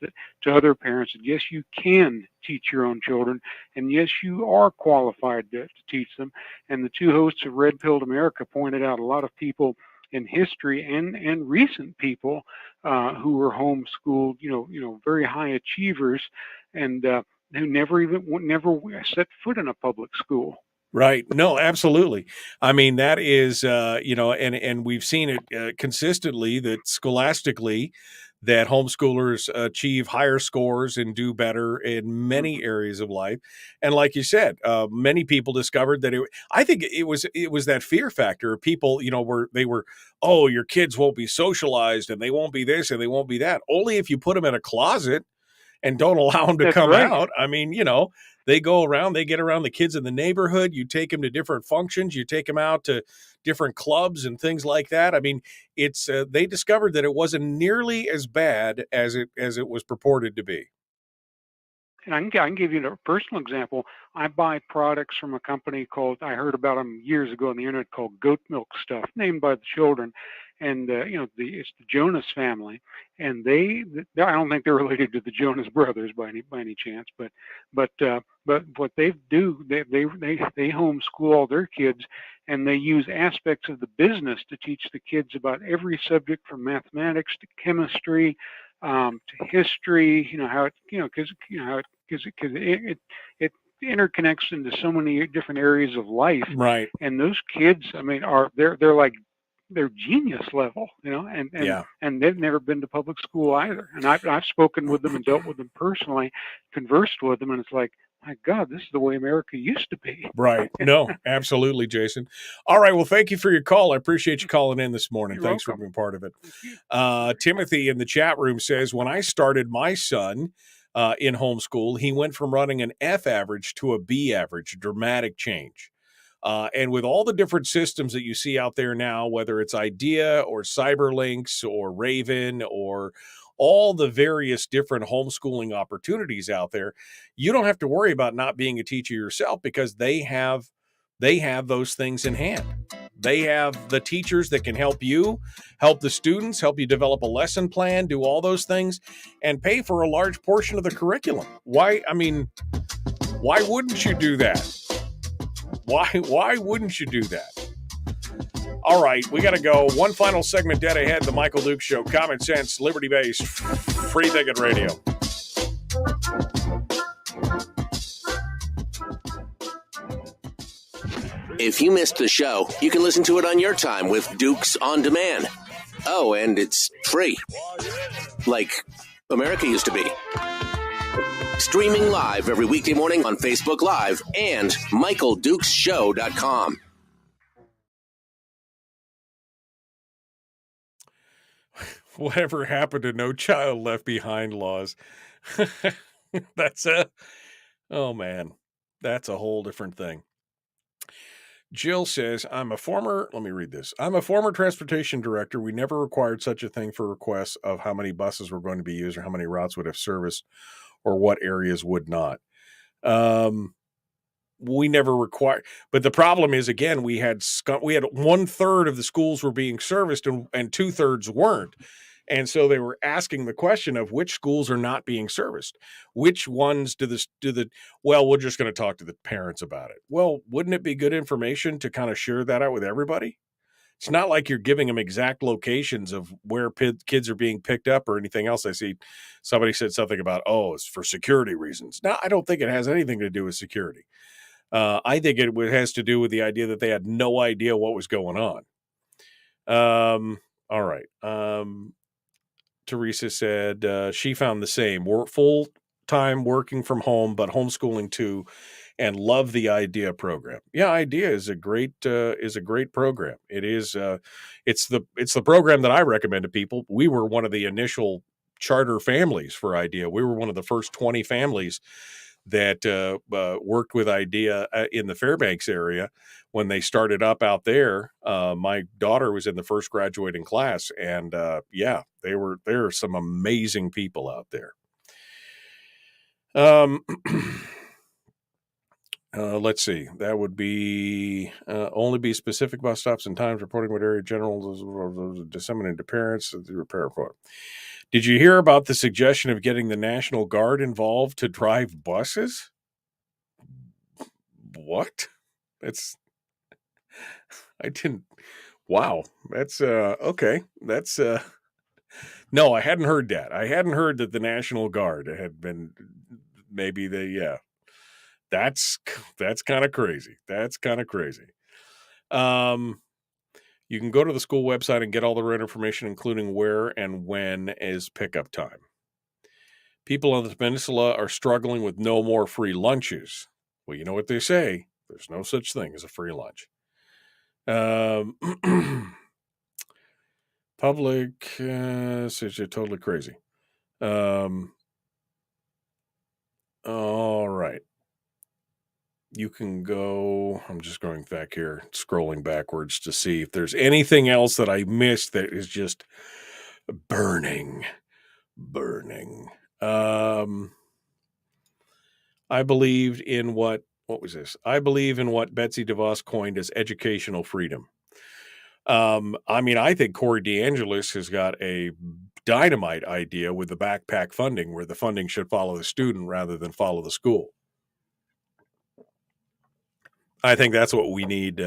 to other parents. And yes, you can teach your own children, and yes, you are qualified to teach them. And the two hosts of Red Pilled America pointed out a lot of people in history and recent people who were homeschooled, very high achievers, and who never set foot in a public school.
Right. No, absolutely. I mean, that is, and we've seen it consistently that scholastically, that homeschoolers achieve higher scores and do better in many areas of life. And like you said, many people discovered that I think it was that fear factor. People, oh, your kids won't be socialized and they won't be this and they won't be that. Only if you put them in a closet and don't allow them to come out. I mean, they go around, they get around the kids in the neighborhood. You take them to different functions. You take them out to different clubs and things like that. I mean, it's they discovered that it wasn't nearly as bad as it was purported to be.
And I can give you a personal example. I buy products from a company I heard about them years ago on the internet, called Goat Milk Stuff, named by the children. And it's the Jonas family, and I don't think they're related to the Jonas brothers by any chance, but what they do, they homeschool all their kids, and they use aspects of the business to teach the kids about every subject from mathematics to chemistry, to history. How it, because it interconnects into so many different areas of life.
Right.
And those kids, I mean, they're genius level, and they've never been to public school either. And I've spoken with them and dealt with them personally, conversed with them, and it's like, my God, this is the way America used to be.
Right. No, absolutely, Jason. All right. Well, thank you for your call. I appreciate you calling in this morning.
You're
Thanks
welcome.
for being part of it. Timothy in the chat room says, when I started my son in homeschool, he went from running an F average to a B average, dramatic change. And with all the different systems that you see out there now, whether it's Idea or Cyberlinks or Raven or all the various different homeschooling opportunities out there, you don't have to worry about not being a teacher yourself because they have those things in hand. They have the teachers that can help you, help the students, help you develop a lesson plan, do all those things, and pay for a large portion of the curriculum. Why wouldn't you do that? Why wouldn't you do that? All right, we got to go. One final segment dead ahead. The Michael Dukes Show. Common sense, liberty-based, free thinking radio.
If you missed the show, you can listen to it on your time with Dukes on Demand. Oh, and it's free. Like America used to be. Streaming live every weekday morning on Facebook Live and MichaelDukesShow.com.
Whatever happened to No Child Left Behind laws? That's a whole different thing. Jill says, let me read this. I'm a former transportation director. We never required such a thing for requests of how many buses were going to be used or how many routes would have service or what areas would not. We never required, but the problem is, again, we had 1/3 of the schools were being serviced and 2/3 weren't. And so they were asking the question of which schools are not being serviced. Which ones we're just going to talk to the parents about it. Well, wouldn't it be good information to kind of share that out with everybody? It's not like you're giving them exact locations of where kids are being picked up or anything else. I see somebody said something about, it's for security reasons. No, I don't think it has anything to do with security. I think it has to do with the idea that they had no idea what was going on. All right. Teresa said she found the same. Full-time working from home, but homeschooling too, and love the IDEA program. Yeah, IDEA is a great program. It is. It's the program that I recommend to people. We were one of the initial charter families for IDEA. We were one of the first 20 families that worked with IDEA in the Fairbanks area when they started up out there. My daughter was in the first graduating class, and there are some amazing people out there. Let's see. That would be only be specific bus stops and times, reporting what area general disseminated to parents. The repair report. Did you hear about the suggestion of getting the National Guard involved to drive buses? What? I didn't. Wow. That's okay. That's no, I hadn't heard that. I hadn't heard that the National Guard had been maybe that's kind of crazy. That's kind of crazy. You can go to the school website and get all the right information, including where and when is pickup time. People on the peninsula are struggling with no more free lunches. Well, you know what they say. There's no such thing as a free lunch. Public says you're totally crazy. All right. You can go, I'm just going back here, scrolling backwards to see if there's anything else that I missed that is just burning. I believed in what was this? I believe in what Betsy DeVos coined as educational freedom. I think Corey DeAngelis has got a dynamite idea with the backpack funding, where the funding should follow the student rather than follow the school. I think that's what we need.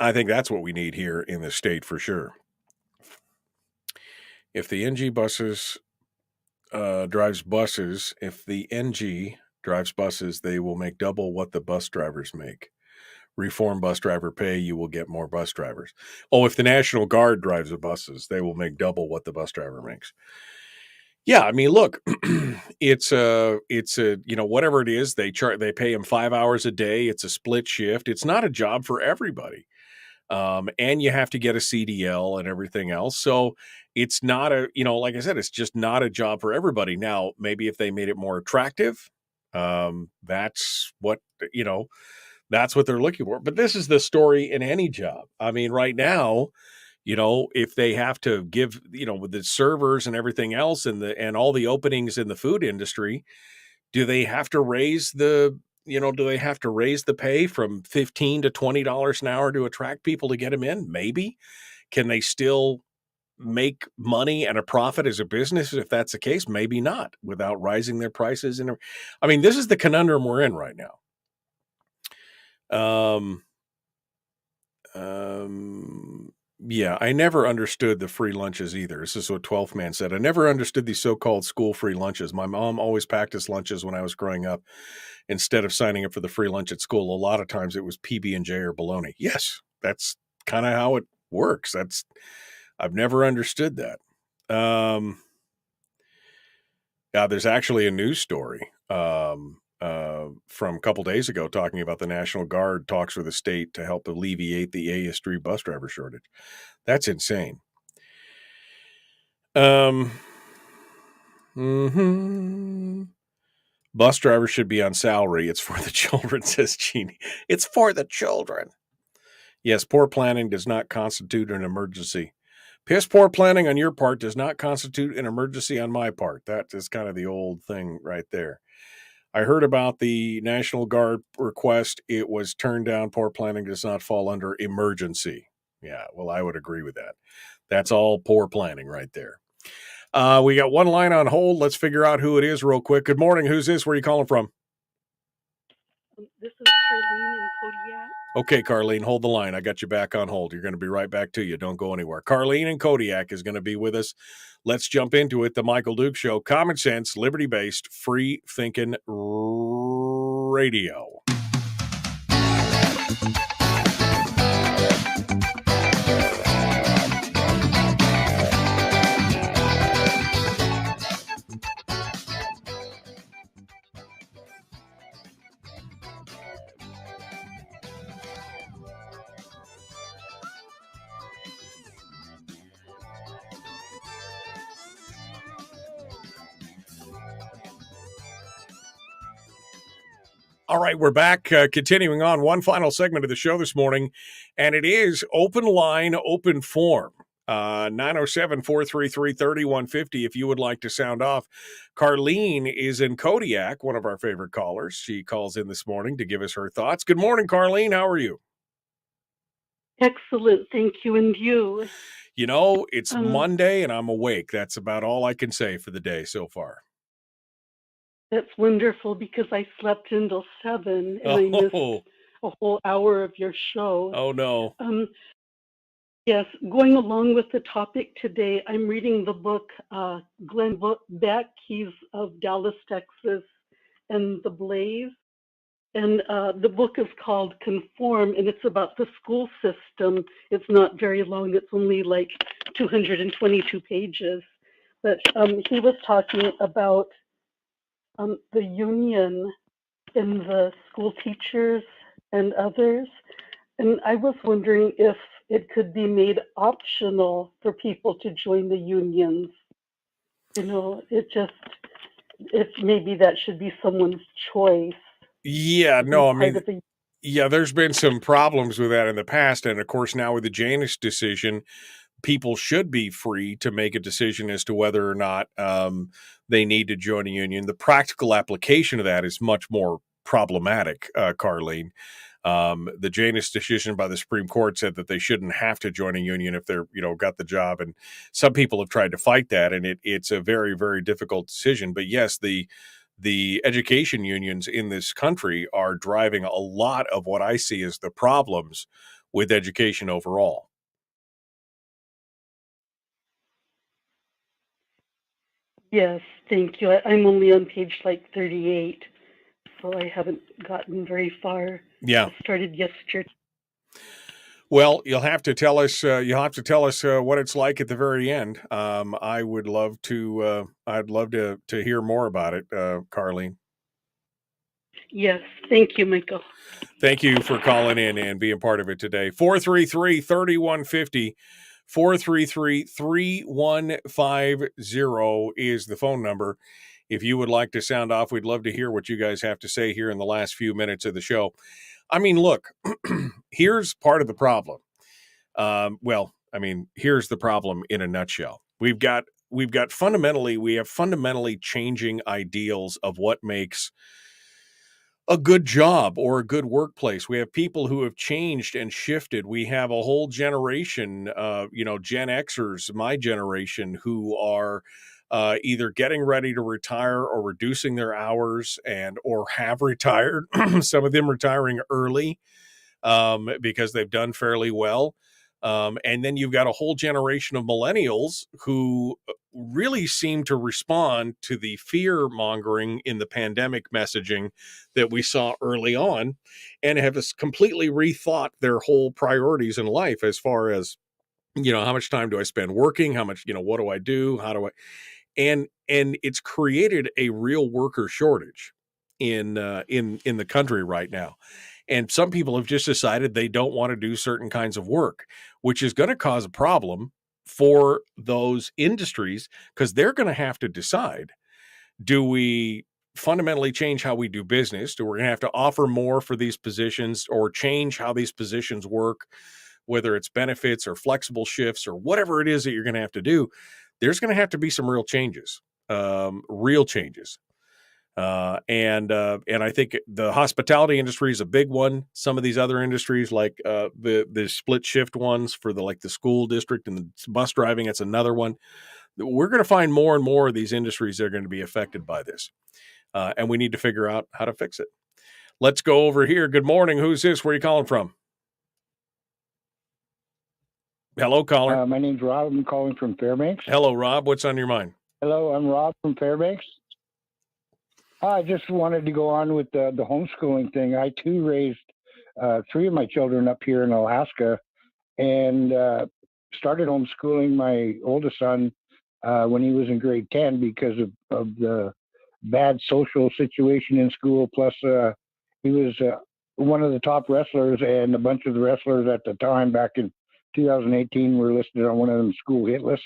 I think that's what we need here in the state for sure. If the NG buses drives buses, if the NG drives buses, they will make double what the bus drivers make. Reform bus driver pay, you will get more bus drivers. Oh, if the National Guard drives the buses, they will make double what the bus driver makes. Yeah, I mean, look, it's a whatever it is, they pay them 5 hours a day. It's a split shift. It's not a job for everybody. And you have to get a CDL and everything else. So it's not like I said, it's just not a job for everybody. Now, maybe if they made it more attractive, that's what, that's what they're looking for. But this is the story in any job. I mean, right now, if they have to give, with the servers and everything else and all the openings in the food industry, do they have to raise the pay from $15 to $20 an hour to attract people to get them in? Maybe. Can they still make money and a profit as a business? If that's the case, maybe not, without rising their prices. And I mean, this is the conundrum we're in right now. Yeah, I never understood the free lunches either. This is what 12th Man said. I never understood these so-called school free lunches. My mom always packed us lunches when I was growing up. Instead of signing up for the free lunch at school, a lot of times it was PB&J or bologna. Yes, that's kind of how it works. I've never understood that. There's actually a news story from a couple days ago talking about the National Guard talks with the state to help alleviate the Aesth bus driver shortage. That's insane. Bus drivers should be on salary. It's for the children, says Jeannie. It's for the children. Yes, poor planning does not constitute an emergency. Piss poor planning on your part does not constitute an emergency on my part. That is kind of the old thing right there. I heard about the National Guard request. It was turned down. Poor planning does not fall under emergency. Yeah, well, I would agree with that. That's all poor planning right there. We got one line on hold. Let's figure out who it is real quick. Good morning. Who's this? Where are you calling from?
This is Carlene in Kodiak.
Okay, Carlene, hold the line. I got you back on hold. You're going to be right back to you. Don't go anywhere. Carlene in Kodiak is going to be with us. Let's jump into it. The Michael Duke Show. Common sense, liberty-based, free-thinking radio. All right, we're back, continuing on one final segment of the show this morning, and it is open line, open form, 907-433-3150 if you would like to sound off. Carlene is in Kodiak, one of our favorite callers. She calls in this morning to give us her thoughts. Good morning, Carlene. How are you?
Excellent. Thank you. And you?
It's Monday, and I'm awake. That's about all I can say for the day so far.
That's wonderful because I slept until 7 and I missed a whole hour of your show.
Oh, no.
Yes, going along with the topic today, I'm reading the book Glenn Beck. He's of Dallas, Texas, and The Blaze. And the book is called Conform, and it's about the school system. It's not very long. It's only like 222 pages. But he was talking about the union in the school teachers and others. And I was wondering if it could be made optional for people to join the unions. If maybe that should be someone's choice.
Yeah, no, I mean, there's been some problems with that in the past. And of course, now with the Janus decision, people should be free to make a decision as to whether or not they need to join a union. The practical application of that is much more problematic, Carlene. The Janus decision by the Supreme Court said that they shouldn't have to join a union if they're, got the job. And some people have tried to fight that, and it's a very, very difficult decision. But yes, the education unions in this country are driving a lot of what I see as the problems with education overall.
Yes, thank you. I'm only on page like 38, so I haven't gotten very far.
Yeah.
I started yesterday.
Well, you'll have to tell us. What it's like at the very end. I would love to. I'd love to hear more about it, Carlene.
Yes, thank you, Michael.
Thank you for calling in and being part of it today. 433-3150. 433-3150 is the phone number. If you would like to sound off, we'd love to hear what you guys have to say here in the last few minutes of the show. I mean, look, here's part of the problem. Here's the problem in a nutshell. We have fundamentally changing ideals of what makes a good job or a good workplace. We have people who have changed and shifted. We have a whole generation, Gen Xers, my generation, who are either getting ready to retire or reducing their hours or have retired. Some of them retiring early because they've done fairly well. And then you've got a whole generation of millennials who really seem to respond to the fear mongering in the pandemic messaging that we saw early on and have completely rethought their whole priorities in life as far as, how much time do I spend working? How much, what do I do? How do I, and it's created a real worker shortage in the country right now. And some people have just decided they don't want to do certain kinds of work, which is going to cause a problem for those industries because they're going to have to decide, do we fundamentally change how we do business? Do we going to have to offer more for these positions or change how these positions work, whether it's benefits or flexible shifts or whatever it is that you're going to have to do? There's going to have to be some real changes. And I think the hospitality industry is a big one. Some of these other industries, like the split shift ones for the school district and the bus driving, it's another one. We're going to find more and more of these industries that are going to be affected by this, and we need to figure out how to fix it. Let's go over here. Good morning. Who's this? Where are you calling from? Hello, caller.
My name's Rob. I'm calling from Fairbanks.
Hello, Rob. What's on your mind?
Hello, I'm Rob from Fairbanks. I just wanted to go on with the homeschooling thing. I, too, raised 3 of my children up here in Alaska and started homeschooling my oldest son when he was in grade 10 because of the bad social situation in school. Plus, he was one of the top wrestlers, and a bunch of the wrestlers at the time, back in 2018, were listed on one of them school hit lists.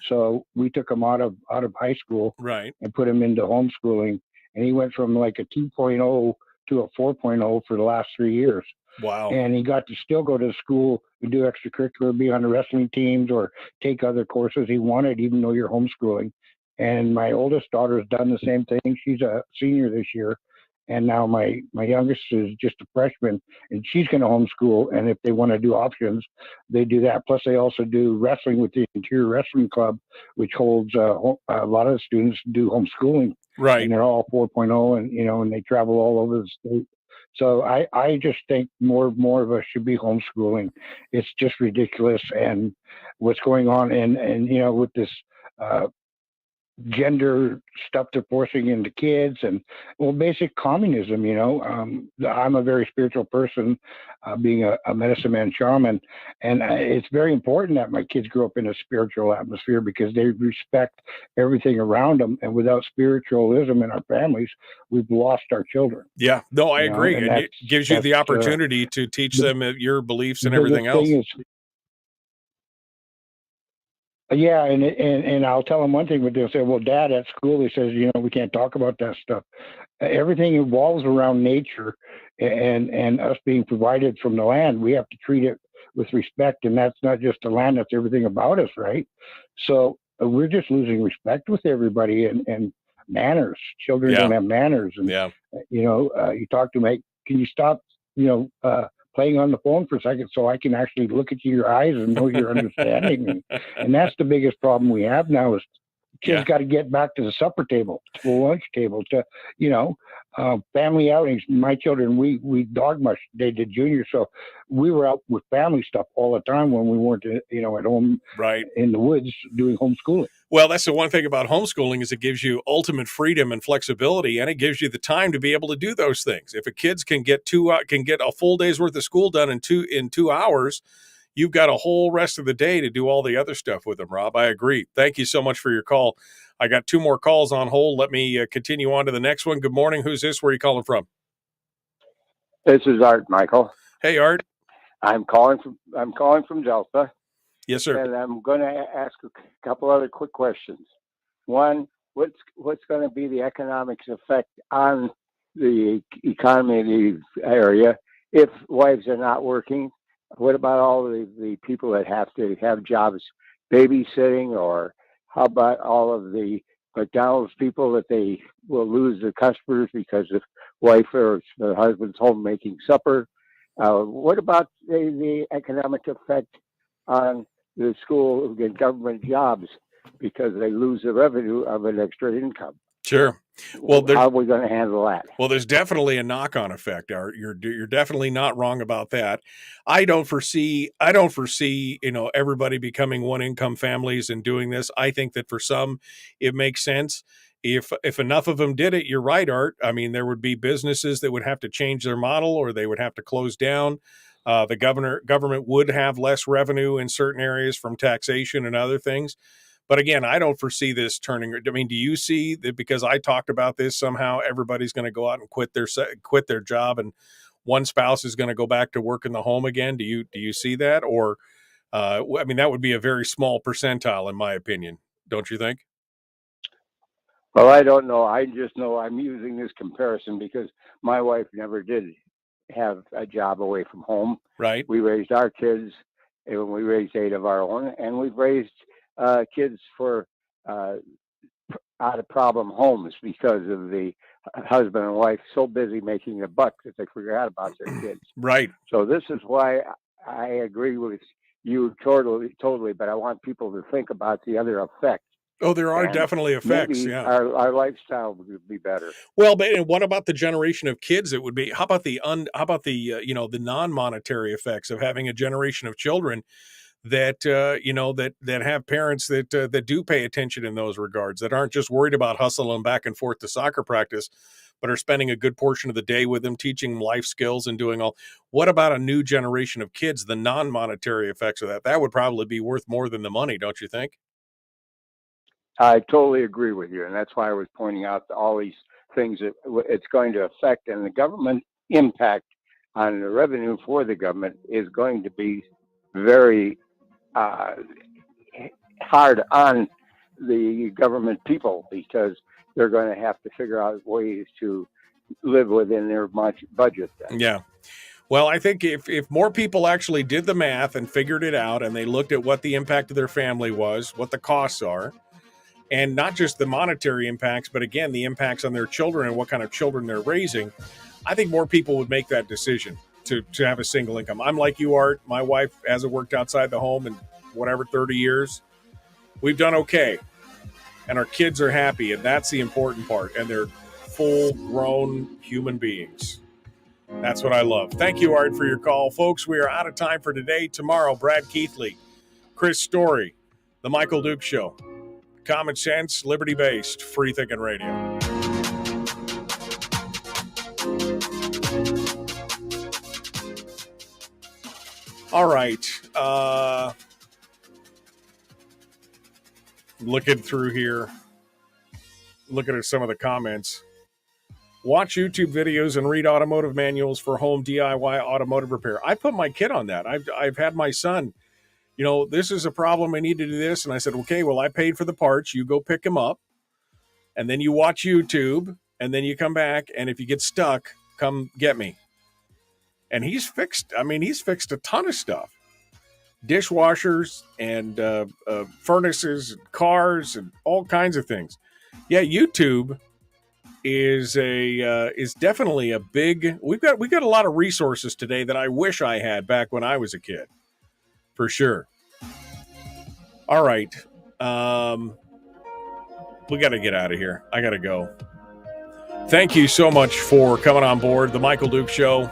So we took him out of high school,
right,
and put him into homeschooling. And he went from like a 2.0 to a 4.0 for the last 3 years.
Wow.
And he got to still go to school and do extracurricular, be on the wrestling teams or take other courses he wanted, even though you're homeschooling. And my oldest daughter's done the same thing. She's a senior this year. And now my youngest is just a freshman, and she's going to homeschool. And if they want to do options, they do that. Plus, they also do wrestling with the Interior Wrestling Club, which holds a lot of the students do homeschooling.
Right.
And they're all 4.0, and and they travel all over the state. So I just think more of us should be homeschooling. It's just ridiculous, and what's going on, and with this gender stuff they're forcing into kids, and basic communism. I'm a very spiritual person, being a medicine man shaman, and it's very important that my kids grow up in a spiritual atmosphere because they respect everything around them. And without spiritualism in our families, we've lost our children.
Yeah, no, I agree. And it gives you the opportunity to teach them your beliefs and everything else.
Yeah, and I'll tell them one thing, but they'll say, well, Dad, at school, he says, we can't talk about that stuff. Everything revolves around nature and us being provided from the land. We have to treat it with respect, and that's not just the land, that's everything about us, right? So we're just losing respect with everybody and manners. Children don't have manners. And, you talk to them, hey, can you stop, playing on the phone for a second so I can actually look into your eyes and know you're understanding me. And that's the biggest problem we have now is kids got to get back to the supper table, to the lunch table, to, family outings. My children, we dog mush, they did junior. So we were out with family stuff all the time when we weren't, at home,
right,
in the woods doing homeschooling.
Well, that's the one thing about homeschooling is it gives you ultimate freedom and flexibility, and it gives you the time to be able to do those things. If a kids can get a full day's worth of school done in 2 hours, you've got a whole rest of the day to do all the other stuff with them, Rob. I agree. Thank you so much for your call. I got 2 more calls on hold. Let me continue on to the next one. Good morning. Who's this? Where are you calling from?
This is Art, Michael.
Hey, Art.
I'm calling from Delta.
Yes, sir.
And I'm going to ask a couple other quick questions. One, what's going to be the economics effect on the economy of the area if wives are not working? What about all the people that have to have jobs babysitting, or how about all of the McDonald's people that they will lose the customers because the wife or the husband's home making supper? What about the economic effect on the school and government jobs because they lose the revenue of an extra income?
Sure. Well,
how are we going to handle that?
Well, there's definitely a knock-on effect, Art. You're definitely not wrong about that. I don't foresee, everybody becoming one-income families and doing this. I think that for some, it makes sense. If enough of them did it, you're right, Art. I mean, there would be businesses that would have to change their model, or they would have to close down. The government would have less revenue in certain areas from taxation and other things. But again, I don't foresee this turning. I mean, do you see that because I talked about this, somehow everybody's going to go out and quit their job, and one spouse is going to go back to work in the home again? Do you see that? Or, I mean, that would be a very small percentile, in my opinion. Don't you think?
Well, I don't know. I just know I'm using this comparison because my wife never did have a job away from home.
Right.
We raised our kids, and we raised 8 of our own, and we've raised kids for out of problem homes because of the husband and wife so busy making a buck that they forgot about their kids.
Right.
So this is why I agree with you totally, but I want people to think about the other effects.
Oh, there are definitely effects.
Maybe
yeah,
our lifestyle would be better.
Well, but and what about the generation of kids? It would be. How about the the non-monetary effects of having a generation of children that that have parents that do pay attention in those regards, that aren't just worried about hustling back and forth to soccer practice, but are spending a good portion of the day with them, teaching life skills and doing all. What about a new generation of kids? The non-monetary effects of that would probably be worth more than the money, don't you think?
I totally agree with you, and that's why I was pointing out all these things that it's going to affect, and the government impact on the revenue for the government is going to be very hard on the government people because they're going to have to figure out ways to live within their budget. Then.
Yeah. Well, I think if more people actually did the math and figured it out, and they looked at what the impact of their family was, what the costs are, and not just the monetary impacts, but again, the impacts on their children and what kind of children they're raising, I think more people would make that decision to have a single income. I'm like you, Art. My wife hasn't worked outside the home in 30 years. We've done okay. And our kids are happy, and that's the important part. And they're full-grown human beings. That's what I love. Thank you, Art, for your call. Folks, we are out of time for today. Tomorrow, Brad Keithley, Chris Story, The Michael Duke Show. Common sense, liberty-based, free-thinking radio. All right. Looking through here, looking at some of the comments. Watch YouTube videos and read automotive manuals for home DIY automotive repair. I put my kid on that. I've had my son, this is a problem. I need to do this. And I said, okay, well, I paid for the parts. You go pick them up. And then you watch YouTube. And then you come back. And if you get stuck, come get me. And he's fixed a ton of stuff. Dishwashers and furnaces, cars, and all kinds of things. Yeah, YouTube is definitely a big. We've got a lot of resources today that I wish I had back when I was a kid, for sure. All right, we got to get out of here. I got to go. Thank you so much for coming on board the Michael Duke Show.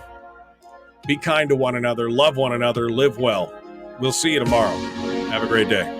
Be kind to one another, love one another, live well. We'll see you tomorrow. Have a great day.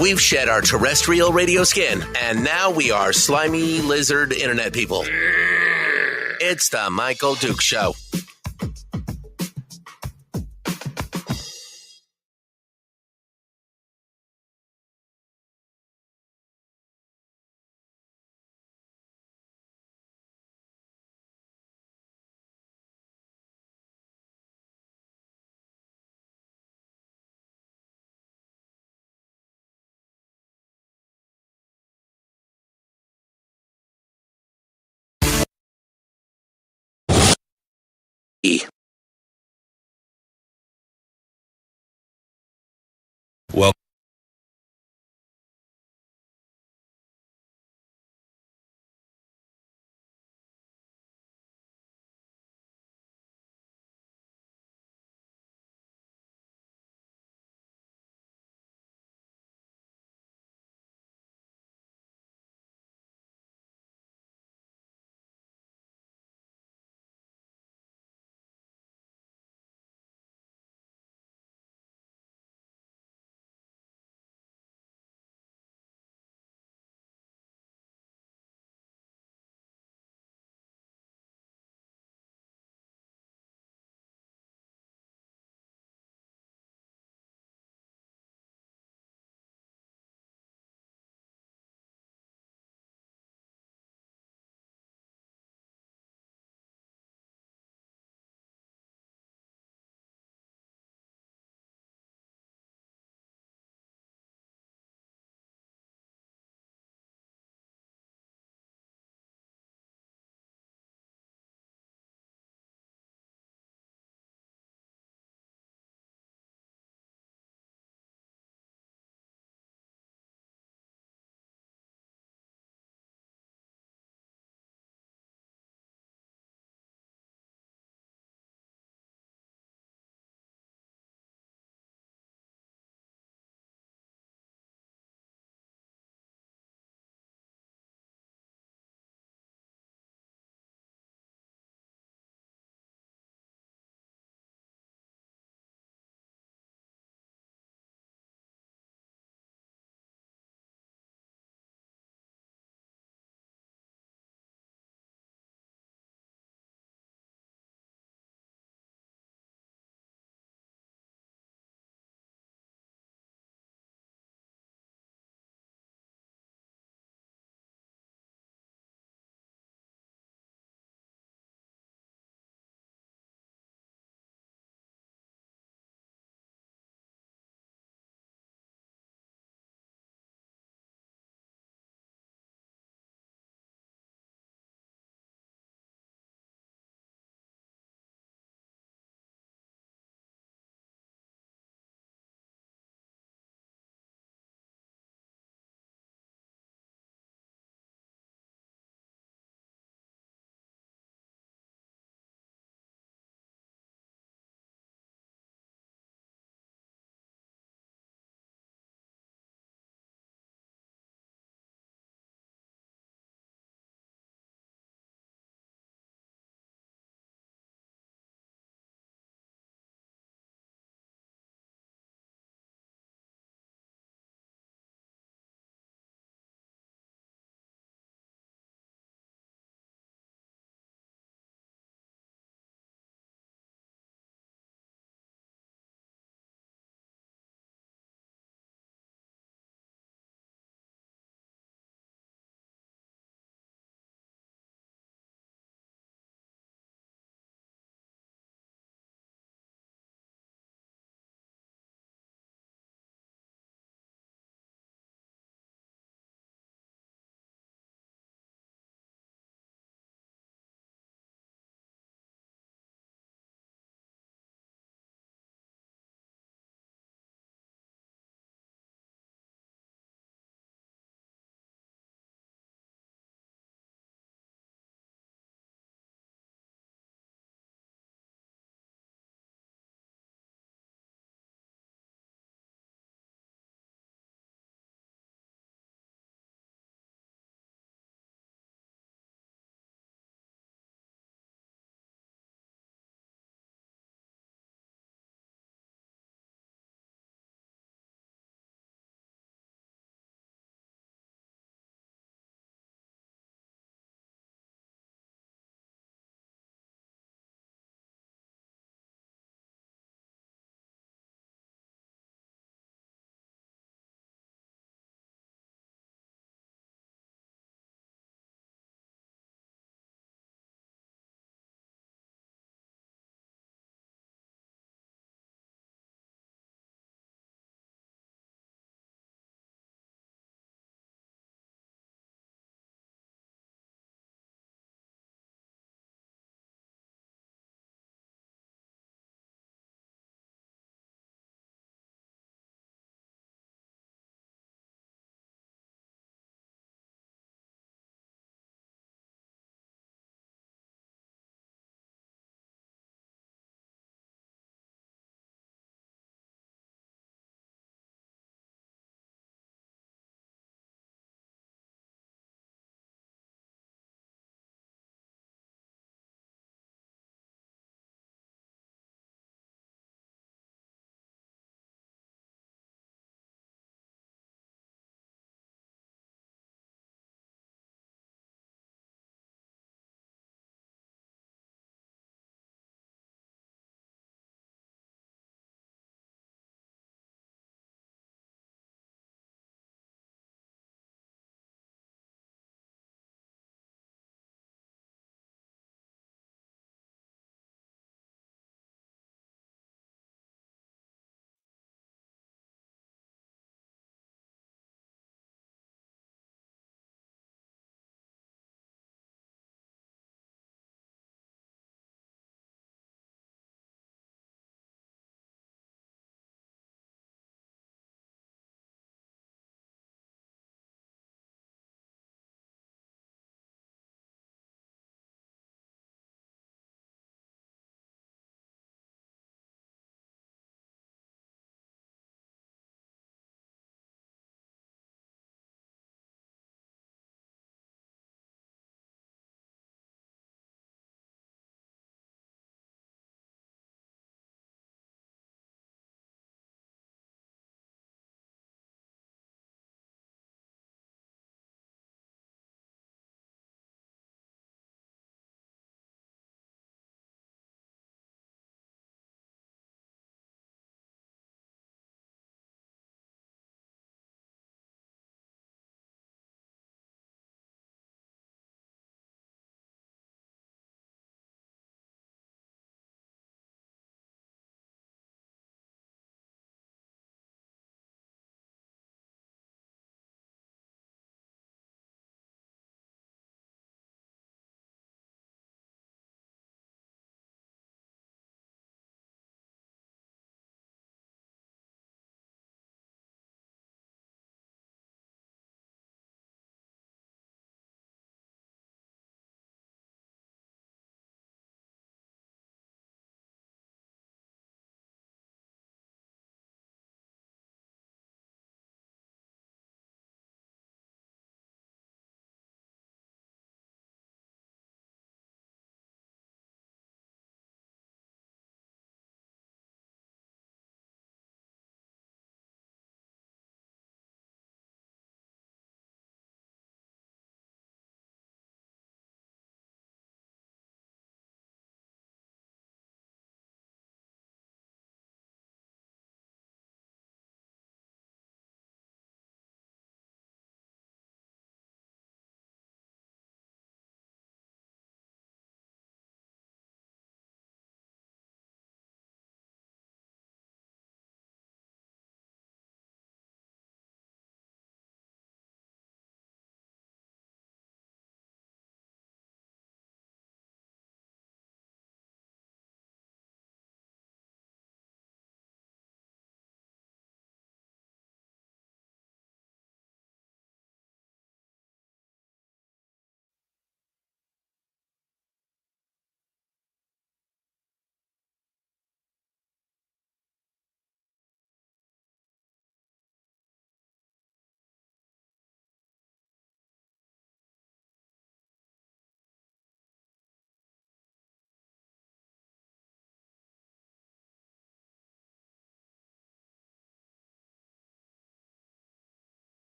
We've shed our terrestrial radio skin, and now we are slimy lizard internet people. It's the Michael Duke Show.